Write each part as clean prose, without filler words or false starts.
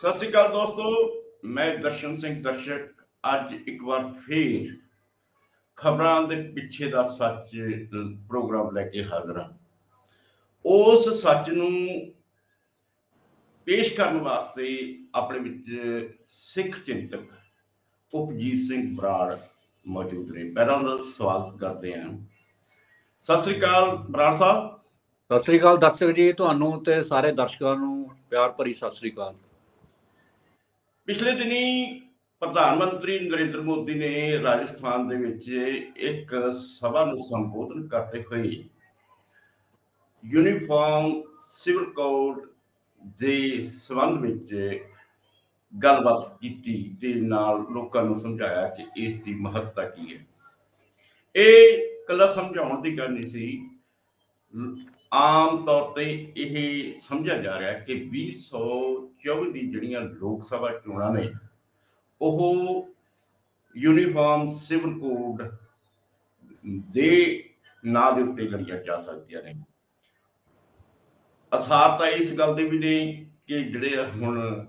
ਸਤਿ ਸ੍ਰੀ ਅਕਾਲ ਦੋਸਤੋ, ਮੈਂ ਦਰਸ਼ਨ ਸਿੰਘ ਦਰਸ਼ਕ ਅੱਜ ਇੱਕ ਵਾਰ ਫੇਰ ਖਬਰਾਂ ਦੇ ਪਿੱਛੇ ਦਾ ਸੱਚ ਪ੍ਰੋਗਰਾਮ ਲੈ ਕੇ ਹਾਜ਼ਰ ਹਾਂ। ਉਸ ਸੱਚ ਨੂੰ ਪੇਸ਼ ਕਰਨ ਵਾਸਤੇ ਆਪਣੇ ਵਿੱਚ ਸਿੱਖ ਚਿੰਤਕ ਉਪਜੀਤ ਸਿੰਘ ਬਰਾੜ ਮੌਜੂਦ ਨੇ। ਪਹਿਲਾਂ ਦਾ ਸਵਾਗਤ ਕਰਦੇ ਹਾਂ। ਸਤਿ ਸ੍ਰੀ ਅਕਾਲ ਬਰਾੜ ਸਾਹਿਬ। ਸਤਿ ਸ੍ਰੀ ਅਕਾਲ ਦਰਸ਼ਕ ਜੀ, ਤੁਹਾਨੂੰ ਤੇ ਸਾਰੇ ਦਰਸ਼ਕਾਂ ਨੂੰ ਪਿਆਰ ਭਰੀ ਸਤਿ ਸ੍ਰੀ ਅਕਾਲ। ਪਿਛਲੇ ਦਿਨੀ ਪ੍ਰਧਾਨ ਮੰਤਰੀ ਨਰਿੰਦਰ ਮੋਦੀ ਨੇ ਰਾਜਸਥਾਨ ਦੇ ਵਿੱਚ ਇੱਕ ਸਭਾ ਨੂੰ ਸੰਬੋਧਨ ਕਰਦੇ ਹੋਏ ਯੂਨੀਫਾਰਮ ਸਿਵਲ ਕੋਡ ਦੇ ਸੰਬੰਧ ਵਿੱਚ ਗੱਲਬਾਤ ਕੀਤੀ ਤੇ ਨਾਲ ਲੋਕਾਂ ਨੂੰ ਸਮਝਾਇਆ ਕਿ ਇਸ ਦੀ ਮਹੱਤਤਾ ਕੀ ਹੈ। ਇਹ ਇਕੱਲਾ ਸਮਝਾਉਣ ਦੀ ਗੱਲ ਨਹੀਂ ਸੀ, ਆਮ ਤੌਰ ਤੇ ਇਹ ਸਮਝਿਆ ਜਾ ਰਿਹਾ ਕਿ 2024 ਦੀ ਜਿਹੜੀਆਂ ਲੋਕ ਸਭਾ ਚੋਣਾਂ ਨੇ ਉਹ ਯੂਨੀਫਾਰਮ ਸਿਵਲ ਕੋਡ ਦੇ ਨਾਂ ਦੇ ਉੱਤੇ ਲੜੀਆਂ ਜਾ ਸਕਦੀਆਂ ਨੇ। ਅਸਾਰ ਤਾਂ ਇਸ ਗੱਲ ਦੇ ਵੀ ਨੇ ਕਿ ਜਿਹੜੇ ਹੁਣ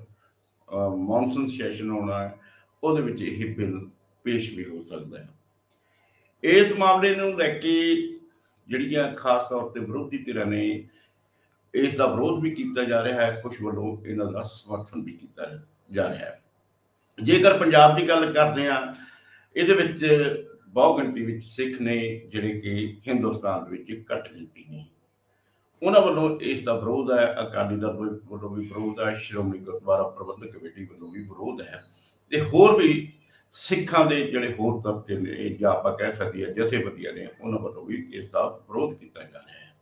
ਮੌਨਸੂਨ ਸੈਸ਼ਨ ਹੋਣਾ ਹੈ ਉਹਦੇ ਵਿੱਚ ਇਹ ਬਿੱਲ ਪੇਸ਼ ਵੀ ਹੋ ਸਕਦਾ ਹੈ। ਇਸ ਮਾਮਲੇ ਨੂੰ ਲੈ ਕੇ ਜਿਹੜੀਆਂ ਖਾਸ ਤੌਰ ਤੇ ਵਿਰੋਧੀ ਧਿਰਾਂ ਨੇ ਇਸ ਦਾ ਵਿਰੋਧ ਵੀ ਕੀਤਾ ਜਾ ਰਿਹਾ ਹੈ, ਕੁਝ ਵੱਲੋਂ ਇਹਨਾਂ ਦਾ ਸਮਰਥਨ ਵੀ ਕੀਤਾ ਜਾ ਰਿਹਾ ਹੈ। ਜੇਕਰ ਪੰਜਾਬ ਦੀ ਗੱਲ ਕਰਦੇ ਹਾਂ, ਇਹਦੇ ਵਿੱਚ ਬਹੁ ਗਿਣਤੀ ਵਿੱਚ ਸਿੱਖ ਨੇ ਜਿਹੜੇ ਕਿ ਹਿੰਦੁਸਤਾਨ ਦੇ ਵਿੱਚ ਘੱਟ ਗਿਣਤੀ ਨੇ। ਉਹਨਾਂ ਵੱਲੋਂ ਇਸ ਦਾ ਵਿਰੋਧ ਹੈ, ਅਕਾਲੀ ਦਲ ਵੱਲੋਂ ਵੀ ਵਿਰੋਧ ਹੈ, ਸ਼੍ਰੋਮਣੀ ਗੁਰਦੁਆਰਾ ਪ੍ਰਬੰਧਕ ਕਮੇਟੀ ਵੱਲੋਂ ਵੀ ਵਿਰੋਧ ਹੈ ਤੇ ਹੋਰ ਵੀ ਸਿੱਖਾਂ ਦੇ ਜਿਹੜੇ ਹੋਰ ਤਬਕੇ ਨੇ ਜਾਂ ਆਪਾਂ ਕਹਿ ਸਕਦੇ ਹਾਂ ਜਥੇਬੰਦੀਆਂ ਨੇ ਉਹਨਾਂ ਵੱਲੋਂ ਵੀ ਇਸ ਦਾ ਵਿਰੋਧ ਕੀਤਾ ਜਾ ਰਿਹਾ ਹੈ।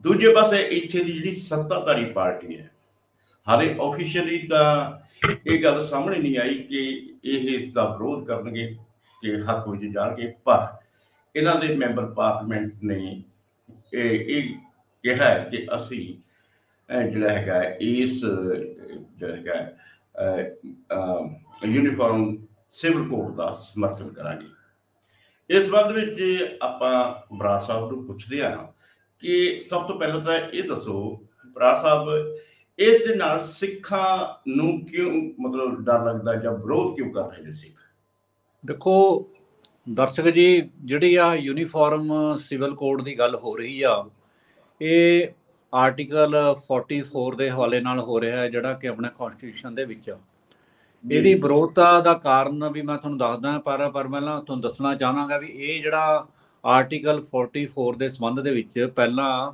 ਦੂਜੇ ਪਾਸੇ ਇੱਥੇ ਦੀ ਜਿਹੜੀ ਸੱਤਾਧਾਰੀ ਪਾਰਟੀ ਹੈ, ਹਾਲੇ ਆਫੀਸ਼ੀਅਲੀ ਤਾਂ ਇਹ ਗੱਲ ਸਾਹਮਣੇ ਨਹੀਂ ਆਈ ਕਿ ਇਹ ਇਸ ਦਾ ਵਿਰੋਧ ਕਰਨਗੇ ਕਿ ਹੱਕ ਵਿੱਚ ਜਾਣਗੇ, ਪਰ ਇਹਨਾਂ ਦੇ ਮੈਂਬਰ ਪਾਰਲੀਮੈਂਟ ਨੇ ਇਹ ਕਿਹਾ ਹੈ ਕਿ ਅਸੀਂ ਜਿਹੜਾ ਹੈਗਾ ਇਸ ਜਿਹੜਾ ਹੈਗਾ ਯੂਨੀਫਾਰਮ ਸਿਵਲ ਕੋਡ ਦਾ ਸਮਰਥਨ ਕਰਾਂਗੇ। ਇਸ ਸੰਬੰਧ ਵਿੱਚ ਆਪਾਂ ਬਰਾੜ ਸਾਹਿਬ ਨੂੰ ਪੁੱਛਦੇ ਹਾਂ ਕਿ ਸਭ ਤੋਂ ਪਹਿਲਾਂ ਤਾਂ ਇਹ ਦੱਸੋ ਬਰਾੜ ਸਾਹਿਬ, ਇਸ ਦੇ ਨਾਲ ਸਿੱਖਾਂ ਨੂੰ ਕਿਉਂ ਮਤਲਬ ਡਰ ਲੱਗਦਾ ਜਾਂ ਵਿਰੋਧ ਕਿਉਂ ਕਰ ਰਹੇ ਨੇ ਸਿੱਖ? ਦੇਖੋ ਦਰਸ਼ਕ ਜੀ, ਜਿਹੜੀ ਆ ਯੂਨੀਫਾਰਮ ਸਿਵਲ ਕੋਡ ਦੀ ਗੱਲ ਹੋ ਰਹੀ ਆ, ਇਹ ਆਰਟੀਕਲ 44 ਦੇ ਹਵਾਲੇ ਨਾਲ ਹੋ ਰਿਹਾ ਹੈ, ਜਿਹੜਾ ਕਿ ਆਪਣੇ ਕਨਸਟੀਟਿਊਸ਼ਨ ਦੇ ਵਿੱਚ। ਇਹਦੀ ਵਿਰੋਧਤਾ ਦਾ ਕਾਰਨ ਵੀ ਮੈਂ ਤੁਹਾਨੂੰ ਦੱਸਦਾ, ਪਰ ਪਹਿਲਾਂ ਤੁਹਾਨੂੰ ਦੱਸਣਾ ਚਾਹਾਂਗਾ ਵੀ ਇਹ ਜਿਹੜਾ ਆਰਟੀਕਲ 44 ਦੇ ਸੰਬੰਧ ਦੇ ਵਿੱਚ ਪਹਿਲਾਂ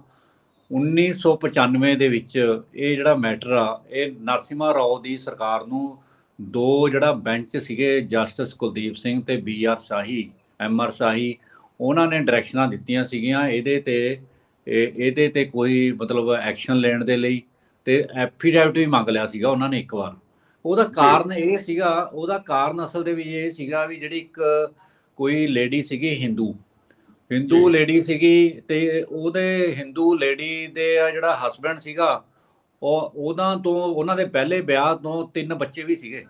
1995 ਦੇ ਵਿੱਚ ਇਹ ਜਿਹੜਾ ਮੈਟਰ ਆ, ਇਹ ਨਰਸਿਮਹਾ ਰਾਓ ਦੀ ਸਰਕਾਰ ਨੂੰ ਦੋ ਜਿਹੜਾ ਬੈਂਚ ਸੀਗੇ, ਜਸਟਿਸ ਕੁਲਦੀਪ ਸਿੰਘ ਤੇ BR ਸ਼ਾਹੀ, MR ਸ਼ਾਹੀ, ਉਹਨਾਂ ਨੇ ਡਾਇਰੈਕਸ਼ਨਾਂ ਦਿੱਤੀਆਂ ਸੀਗੀਆਂ ਇਹਦੇ ਤੇ ਕੋਈ ਮਤਲਬ ਐਕਸ਼ਨ ਲੈਣ ਦੇ ਲਈ, ਤੇ ਐਫੀਡੈਵਿਟ ਵੀ ਮੰਗ ਲਿਆ ਸੀਗਾ ਉਹਨਾਂ ਨੇ ਇੱਕ ਵਾਰ। ਉਹਦਾ ਕਾਰਨ ਇਹ ਸੀਗਾ, ਉਹਦਾ ਕਾਰਨ ਅਸਲ ਦੇ ਵਿੱਚ ਇਹ ਸੀਗਾ ਵੀ ਜਿਹੜੀ ਇੱਕ ਕੋਈ ਲੇਡੀ ਸੀਗੀ ਹਿੰਦੂ ਲੇਡੀ ਸੀਗੀ, ਤੇ ਉਹਦੇ ਹਿੰਦੂ ਲੇਡੀ ਦੇ ਜਿਹੜਾ ਹਸਬੈਂਡ ਸੀਗਾ, ਉਹਨਾਂ ਦੇ ਪਹਿਲੇ ਵਿਆਹ ਤੋਂ 3 ਬੱਚੇ ਵੀ ਸੀਗੇ।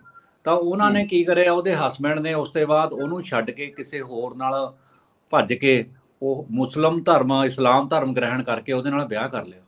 ਤਾਂ ਉਹਨਾਂ ਨੇ ਕੀ ਕਰਿਆ, ਉਹਦੇ ਹਸਬੈਂਡ ਨੇ ਉਸ ਤੋਂ ਬਾਅਦ ਉਹਨੂੰ ਛੱਡ ਕੇ ਕਿਸੇ ਹੋਰ ਨਾਲ ਭੱਜ ਕੇ ਉਹ ਇਸਲਾਮ ਧਰਮ ਗ੍ਰਹਿਣ ਕਰਕੇ ਉਹਦੇ ਨਾਲ ਵਿਆਹ ਕਰ ਲਿਆ।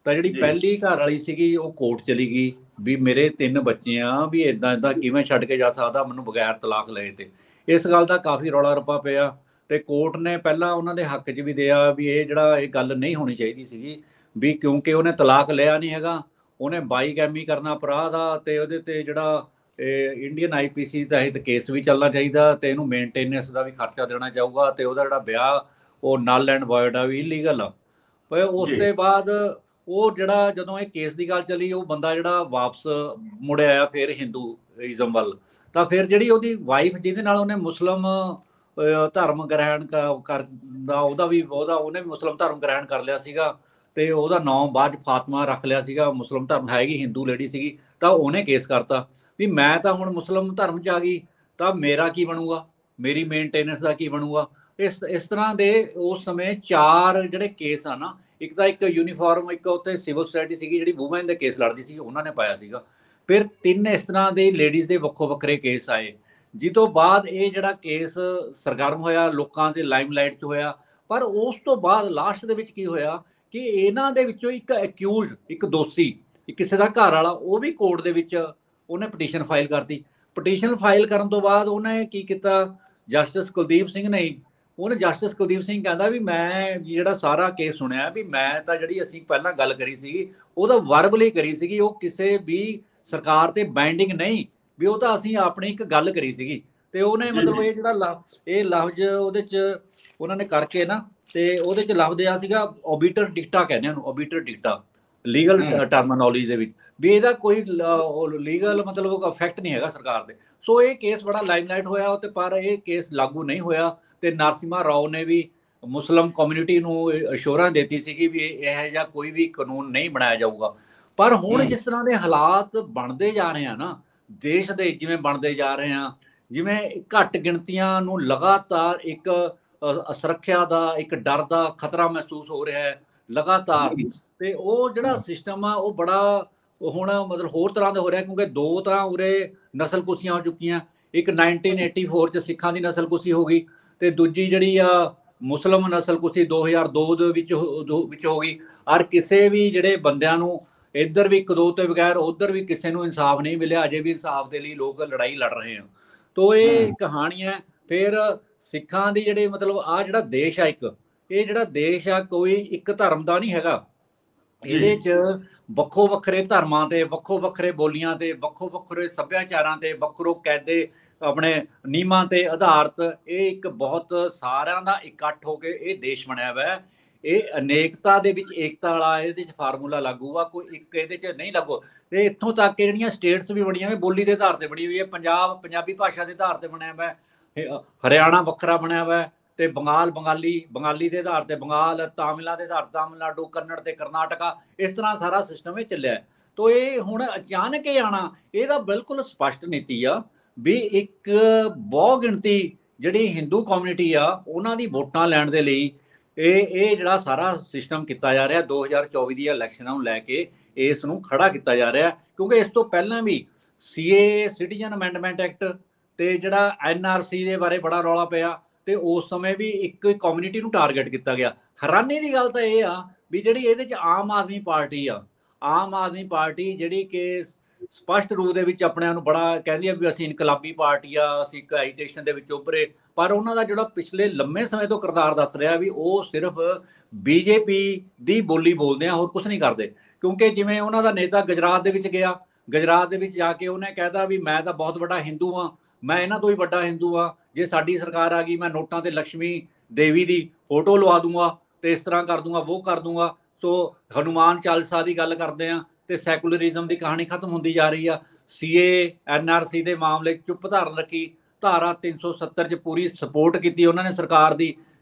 ਤਾਂ ਜਿਹੜੀ ਪਹਿਲੀ ਘਰ ਵਾਲੀ ਸੀਗੀ ਉਹ ਕੋਰਟ ਚਲੀ ਗਈ ਵੀ ਮੇਰੇ 3 ਬੱਚੇ ਆ, ਵੀ ਇੱਦਾਂ ਕਿਵੇਂ ਛੱਡ ਕੇ ਜਾ ਸਕਦਾ ਮੈਨੂੰ ਬਗੈਰ ਤਲਾਕ ਲਏ। ਤੇ ਇਸ ਗੱਲ ਦਾ ਕਾਫੀ ਰੌਲਾ ਰੱਪਾ ਪਿਆ ਤੇ ਕੋਰਟ ਨੇ ਪਹਿਲਾਂ ਉਹਨਾਂ ਦੇ ਹੱਕ 'ਚ ਵੀ ਦਿਆ ਵੀ ਇਹ ਗੱਲ ਨਹੀਂ ਹੋਣੀ ਚਾਹੀਦੀ ਸੀਗੀ, ਵੀ ਕਿਉਂਕਿ ਉਹਨੇ ਤਲਾਕ ਲਿਆ ਨਹੀਂ ਹੈਗਾ, ਉਹਨੇ ਬਾਈਕੈਮੀ ਕਰਨਾ ਅਪਰਾਧ ਆ, ਤੇ ਉਹਦੇ ਤੇ ਜਿਹੜਾ ਇੰਡੀਅਨ IPC ਤਹਿਤ ਕੇਸ ਵੀ ਚੱਲਣਾ ਚਾਹੀਦਾ, ਤੇ ਇਹਨੂੰ ਮੇਨਟੇਨੈਂਸ ਦਾ ਵੀ ਖਰਚਾ ਦੇਣਾ ਚਾਹੂਗਾ, ਤੇ ਉਹਦਾ ਜਿਹੜਾ ਵਿਆਹ ਉਹ ਨਲ ਐਂਡ ਵੋਇਡ ਆ, ਵੀ ਇਲੀਗਲ ਆ। ਪਰ ਉਸ ਤੋਂ ਬਾਅਦ ਉਹ ਜਿਹੜਾ ਜਦੋਂ ਇਹ ਕੇਸ ਦੀ ਗੱਲ ਚੱਲੀ, ਉਹ ਬੰਦਾ ਜਿਹੜਾ ਵਾਪਸ ਮੁੜ ਆਇਆ ਫਿਰ ਹਿੰਦੂਇਜ਼ਮ ਵੱਲ। ਤਾਂ ਫਿਰ ਜਿਹੜੀ ਉਹਦੀ ਵਾਈਫ ਜਿਹਦੇ ਨਾਲ ਉਹਨੇ ਮੁਸਲਿਮ ਧਰਮ ਗ੍ਰਹਿਣ ਕਰਦਾ, ਉਹਨੇ ਵੀ ਮੁਸਲਿਮ ਧਰਮ ਗ੍ਰਹਿਣ ਕਰ ਲਿਆ ਸੀਗਾ, ਤੇ ਉਹਦਾ ਨਾਮ ਬਾਅਦ ਫਾਤਮਾ ਰੱਖ ਲਿਆ ਸੀਗਾ, ਮੁਸਲਿਮ ਧਰਮ ਹੈਗੀ, ਹਿੰਦੂ ਲੇਡੀ ਸੀਗੀ। ਤਾਂ ਉਹਨੇ ਕੇਸ ਕਰਤਾ ਵੀ ਮੈਂ ਤਾਂ ਹੁਣ ਮੁਸਲਿਮ ਧਰਮ 'ਚ ਆ ਗਈ, ਤਾਂ ਮੇਰਾ ਕੀ ਬਣੂਗਾ, ਮੇਰੀ ਮੇਨਟੇਨੈਂਸ ਦਾ ਕੀ ਬਣੂਗਾ। ਇਸ ਤਰ੍ਹਾਂ ਦੇ ਉਸ ਸਮੇਂ 4 ਜਿਹੜੇ ਕੇਸ ਆ ਨਾ, ਇੱਕ ਤਾਂ ਇੱਕ ਯੂਨੀਫਾਰਮ, ਇੱਕ ਉੱਥੇ ਸਿਵਲ ਸੁਸਾਇਟੀ ਸੀਗੀ ਜਿਹੜੀ ਵੂਮੈਨ ਦੇ ਕੇਸ ਲੜਦੀ ਸੀ, ਉਹਨਾਂ ਨੇ ਪਾਇਆ ਸੀਗਾ। ਫਿਰ 3 ਇਸ ਤਰ੍ਹਾਂ ਦੇ ਲੇਡੀਜ਼ ਦੇ ਵੱਖੋ ਵੱਖਰੇ ਕੇਸ ਆਏ, ਜਿਸ ਤੋਂ ਬਾਅਦ ਇਹ ਜਿਹੜਾ ਕੇਸ ਸਰਗਰਮ ਹੋਇਆ, ਲੋਕਾਂ ਦੇ ਲਾਈਮਲਾਈਟ 'ਚ ਹੋਇਆ। ਪਰ ਉਸ ਤੋਂ ਬਾਅਦ ਲਾਸਟ ਦੇ ਵਿੱਚ ਕੀ ਹੋਇਆ ਕਿ ਇਹਨਾਂ ਦੇ ਵਿੱਚੋਂ ਇੱਕ ਅਕਿਊਜ਼ਡ, ਇੱਕ ਦੋਸ਼ੀ, ਕਿਸੇ ਦਾ ਘਰ ਵਾਲਾ, ਉਹ ਵੀ ਕੋਰਟ ਦੇ ਵਿੱਚ ਉਹਨੇ ਪਟੀਸ਼ਨ ਫਾਈਲ ਕਰਤੀ। ਪਟੀਸ਼ਨ ਫਾਈਲ ਕਰਨ ਤੋਂ ਬਾਅਦ ਉਹਨੇ ਕੀ ਕੀਤਾ, ਜਸਟਿਸ ਕੁਲਦੀਪ ਸਿੰਘ ਨੇ, ਉਹਨੇ ਜਸਟਿਸ ਕੁਲਦੀਪ ਸਿੰਘ ਕਹਿੰਦਾ ਵੀ ਮੈਂ ਜਿਹੜਾ ਸਾਰਾ ਕੇਸ ਸੁਣਿਆ ਵੀ ਮੈਂ ਤਾਂ ਜਿਹੜੀ ਅਸੀਂ ਪਹਿਲਾਂ ਗੱਲ ਕਰੀ ਸੀਗੀ ਉਹ ਤਾਂ ਵਰਬਲੀ ਕਰੀ ਸੀਗੀ, ਉਹ ਕਿਸੇ ਵੀ ਸਰਕਾਰ ਤੇ ਬਾਈਂਡਿੰਗ ਨਹੀਂ, ਵੀ ਉਹ ਤਾਂ ਅਸੀਂ ਆਪਣੀ ਇੱਕ ਗੱਲ ਕਰੀ ਸੀਗੀ। ਤੇ ਉਹਨੇ ਮਤਲਬ ਇਹ ਜਿਹੜਾ ਇਹ ਲਫ਼ਜ਼ ਉਹਦੇ ਚ ਉਹਨਾਂ ਨੇ ਕਰਕੇ ਨਾ, ਤੇ ਉਹਦੇ ਚ ਲਫ਼ਜ਼ ਆ ਸੀਗਾ ਓਬੀਟਰ ਡਿਕਟਾ, ਕਹਿੰਦੇ ਉਹਨੂੰ ਓਬੀਟਰ ਡਿਕਟਾ ਲੀਗਲ ਟਰਮੀਨੋਲੋਜੀ ਦੇ ਵਿੱਚ, ਵੀ ਇਹਦਾ ਕੋਈ ਲੀਗਲ ਮਤਲਬ ਇਫੈਕਟ ਨਹੀਂ ਹੈਗਾ ਸਰਕਾਰ ਦੇ। ਸੋ ਇਹ ਕੇਸ ਬੜਾ ਲਾਈਮਲਾਈਟ ਹੋਇਆ ਤੇ ਪਰ ਇਹ ਕੇਸ ਲਾਗੂ ਨਹੀਂ ਹੋਇਆ। ਤੇ ਨਰਸਿਮਹਾ ਰਾਓ ਨੇ ਵੀ ਮੁਸਲਿਮ ਕਮਿਊਨਿਟੀ ਨੂੰ ਅਸ਼ੋਰਾਂ ਦਿੱਤੀ ਸੀਗੀ ਵੀ ਇਹ ਜਿਹਾ ਕੋਈ ਵੀ ਕਾਨੂੰਨ ਨਹੀਂ ਬਣਾਇਆ ਜਾਊਗਾ। ਪਰ ਹੁਣ ਜਿਸ ਤਰ੍ਹਾਂ ਦੇ ਹਾਲਾਤ ਬਣਦੇ ਜਾ ਰਹੇ ਆ ਨਾ ਦੇਸ਼ ਦੇ, ਜਿਵੇਂ ਬਣਦੇ ਜਾ ਰਹੇ ਆ, ਜਿਵੇਂ ਘੱਟ ਗਿਣਤੀਆਂ ਨੂੰ ਲਗਾਤਾਰ ਇੱਕ ਸੁਰੱਖਿਆ ਦਾ, ਇੱਕ ਡਰ ਦਾ ਖਤਰਾ ਮਹਿਸੂਸ ਹੋ ਰਿਹਾ ਹੈ ਲਗਾਤਾਰ, ਤੇ ਉਹ ਜਿਹੜਾ ਸਿਸਟਮ ਆ ਉਹ ਬੜਾ ਹੁਣ ਮਤਲਬ ਹੋਰ ਤਰ੍ਹਾਂ ਦਾ ਹੋ ਰਿਹਾ, ਕਿਉਂਕਿ ਦੋ ਤਾਂ ਉਰੇ ਨਸਲਕੁਸ਼ੀਆਂ ਹੋ ਚੁੱਕੀਆਂ। ਇੱਕ 1984 ਚ ਸਿੱਖਾਂ ਦੀ ਨਸਲਕੁਸ਼ੀ ਹੋ ਗਈ, ਤੇ ਦੂਜੀ ਜਿਹੜੀ ਆ ਮੁਸਲਿਮ ਨਸਲਕੁਸ਼ੀ 2002 ਦੇ ਵਿੱਚ ਹੋ ਗਈ। ਔਰ ਕਿਸੇ ਵੀ ਜਿਹੜੇ ਬੰਦਿਆਂ ਨੂੰ ਇੱਧਰ ਵੀ ਇੱਕ ਦੋ ਤੋਂ ਬਗੈਰ ਉੱਧਰ ਵੀ ਕਿਸੇ ਨੂੰ ਇਨਸਾਫ ਨਹੀਂ ਮਿਲਿਆ, ਅਜੇ ਵੀ ਇਨਸਾਫ ਦੇ ਲਈ ਲੋਕ ਲੜਾਈ ਲੜ ਰਹੇ ਆ। ਤੋ ਇਹ ਕਹਾਣੀ ਹੈ। ਫਿਰ ਸਿੱਖਾਂ ਦੀ ਜਿਹੜੇ ਮਤਲਬ ਆ ਜਿਹੜਾ ਦੇਸ਼ ਆ ਇੱਕ, ਇਹ ਜਿਹੜਾ ਦੇਸ਼ ਆ ਕੋਈ ਇੱਕ ਧਰਮ ਦਾ ਨਹੀਂ ਹੈਗਾ, ਇਹਦੇ ਚ ਵੱਖੋ ਵੱਖਰੇ ਧਰਮਾਂ ਤੇ, ਵੱਖੋ ਵੱਖਰੇ ਬੋਲੀਆਂ ਤੇ, ਵੱਖੋ ਵੱਖਰੇ ਸੱਭਿਆਚਾਰਾਂ ਤੇ, ਵੱਖਰੋ ਕਾਇਦੇ ਆਪਣੇ ਨਿਯਮਾਂ ਤੇ ਆਧਾਰਿਤ ਇਹ ਇੱਕ ਬਹੁਤ ਸਾਰਿਆਂ ਦਾ ਇਕੱਠ ਹੋ ਕੇ ਇਹ ਦੇਸ਼ ਬਣਿਆ ਹੋਇਆ। ਇਹ ਅਨੇਕਤਾ ਦੇ ਵਿੱਚ ਏਕਤਾ ਵਾਲਾ ਇਹਦੇ ਚ ਫਾਰਮੂਲਾ ਲਾਗੂ ਆ, ਕੋਈ ਇੱਕ ਇਹਦੇ ਚ ਨਹੀਂ ਲਾਗੂ। ਤੇ ਇੱਥੋਂ ਤੱਕ ਕਿ ਜਿਹੜੀਆਂ ਸਟੇਟਸ ਵੀ ਬਣੀਆਂ ਹੋਈਆਂ ਬੋਲੀ ਦੇ ਆਧਾਰ ਤੇ ਬਣੀ ਹੋਈ ਹੈ। ਪੰਜਾਬ ਪੰਜਾਬੀ ਭਾਸ਼ਾ ਦੇ ਆਧਾਰ ਤੇ ਬਣਿਆ ਹੋਇਆ, ਹਰਿਆਣਾ ਵੱਖਰਾ ਬਣਿਆ ਹੋਇਆ, ਤੇ ਬੰਗਾਲ ਬੰਗਾਲੀ ਦੇ ਆਧਾਰ ਤੇ ਬੰਗਾਲ, ਤਾਮਿਲਾਂ ਦੇ ਆਧਾਰ ਤਾਮਿਲਨਾਡੂ, ਕੰਨੜ ਤੇ ਕਰਨਾਟਕਾ, ਇਸ ਤਰ੍ਹਾਂ ਸਾਰਾ ਸਿਸਟਮ ਇਹ ਚੱਲਿਆ। ਤੋ ਇਹ ਹੁਣ ਅਚਾਨਕ ਹੀ ਆਣਾ, ਇਹਦਾ ਬਿਲਕੁਲ ਸਪਸ਼ਟ ਨੀਤੀ ਆ ਵੀ ਇੱਕ ਬਹੁ ਗਿਣਤੀ ਜਿਹੜੀ ਹਿੰਦੂ ਕਮਿਊਨਿਟੀ ਆ ਉਹਨਾਂ ਦੀ ਵੋਟਾਂ ਲੈਣ ਦੇ ਲਈ ਇਹ ਜਿਹੜਾ ਸਾਰਾ ਸਿਸਟਮ ਕੀਤਾ ਜਾ ਰਿਹਾ 2024 ਦੀਆਂ ਇਲੈਕਸ਼ਨਾਂ ਨੂੰ ਲੈ ਕੇ ਇਸ ਨੂੰ ਖੜਾ ਕੀਤਾ ਜਾ ਰਿਹਾ। ਕਿਉਂਕਿ ਇਸ ਤੋਂ ਪਹਿਲਾਂ ਵੀ CAA ਸਿਟੀਜ਼ਨ ਅਮੈਂਡਮੈਂਟ ਐਕਟ ਤੇ ਜਿਹੜਾ NRC ਦੇ ਬਾਰੇ ਬੜਾ ਰੌਲਾ ਪਿਆ, ਤੇ ਉਸ ਸਮੇਂ ਵੀ ਇੱਕ ਕਮਿਊਨਿਟੀ ਨੂੰ ਟਾਰਗੇਟ ਕੀਤਾ ਗਿਆ। ਹੈਰਾਨੀ ਦੀ ਗੱਲ ਤਾਂ ਇਹ ਆ ਵੀ ਜਿਹੜੀ ਇਹਦੇ ਚ ਆਮ ਆਦਮੀ ਪਾਰਟੀ ਆ, ਆਮ ਆਦਮੀ ਪਾਰਟੀ ਜਿਹੜੀ ਕਿ ਸਪਸ਼ਟ ਰੂਪ ਦੇ ਵਿੱਚ ਆਪਣੇ ਨੂੰ ਬੜਾ ਕਹਿੰਦੀ ਆ ਵੀ ਅਸੀਂ ਇਨਕਲਾਬੀ ਪਾਰਟੀ ਆ, ਅਸੀਂ ਇੱਕ ਐਜੀਟੇਸ਼ਨ ਦੇ ਵਿੱਚ ਉੱਭਰੇ, ਪਰ ਉਹਨਾਂ ਦਾ ਜਿਹੜਾ ਪਿਛਲੇ ਲੰਮੇ ਸਮੇਂ ਤੋਂ ਕਿਰਦਾਰ ਦੱਸ ਰਿਹਾ ਵੀ ਉਹ ਸਿਰਫ BJP ਦੀ ਬੋਲੀ ਬੋਲਦੇ ਆ, ਹੋਰ ਕੁਝ ਨਹੀਂ ਕਰਦੇ। ਕਿਉਂਕਿ ਜਿਵੇਂ ਉਹਨਾਂ ਦਾ ਨੇਤਾ ਗੁਜਰਾਤ ਦੇ ਵਿੱਚ ਗਿਆ, ਗੁਜਰਾਤ ਦੇ ਵਿੱਚ ਜਾ ਕੇ ਉਹਨੇ ਕਹਿਤਾ ਵੀ ਮੈਂ ਤਾਂ ਬਹੁਤ ਵੱਡਾ ਹਿੰਦੂ ਆ, ਮੈਂ ਇਹਨਾਂ ਤੋਂ ਹੀ ਵੱਡਾ ਹਿੰਦੂ ਆ, ਜੇ ਸਾਡੀ ਸਰਕਾਰ ਆ ਗਈ ਮੈਂ ਨੋਟਾਂ ਤੇ ਲక్ష్ਮੀ ਦੇਵੀ ਦੀ ਫੋਟੋ ਲਵਾ ਦੂੰਗਾ, ਤੇ ਇਸ ਤਰ੍ਹਾਂ ਕਰ ਦੂੰਗਾ, ਉਹ ਕਰ ਦੂੰਗਾ। ਸੋ ਹਨੂਮਾਨ ਚਾਲੀਸਾ ਦੀ ਗੱਲ ਕਰਦੇ ਆ, ਤੇ ਸੈਕੂਲਰਿਜ਼ਮ ਦੀ ਕਹਾਣੀ ਖਤਮ ਹੁੰਦੀ ਜਾ ਰਹੀ ਆ। CAA NRC ਦੇ ਮਾਮਲੇ ਚੁੱਪ ਧਾਰਨ ਰੱਖੀ, ਧਾਰਾ 370 ਚ ਪੂਰੀ ਸਪੋਰਟ ਕੀਤੀ ਉਹਨਾਂ ਨੇ ਸਰਕਾਰ ਦੀ।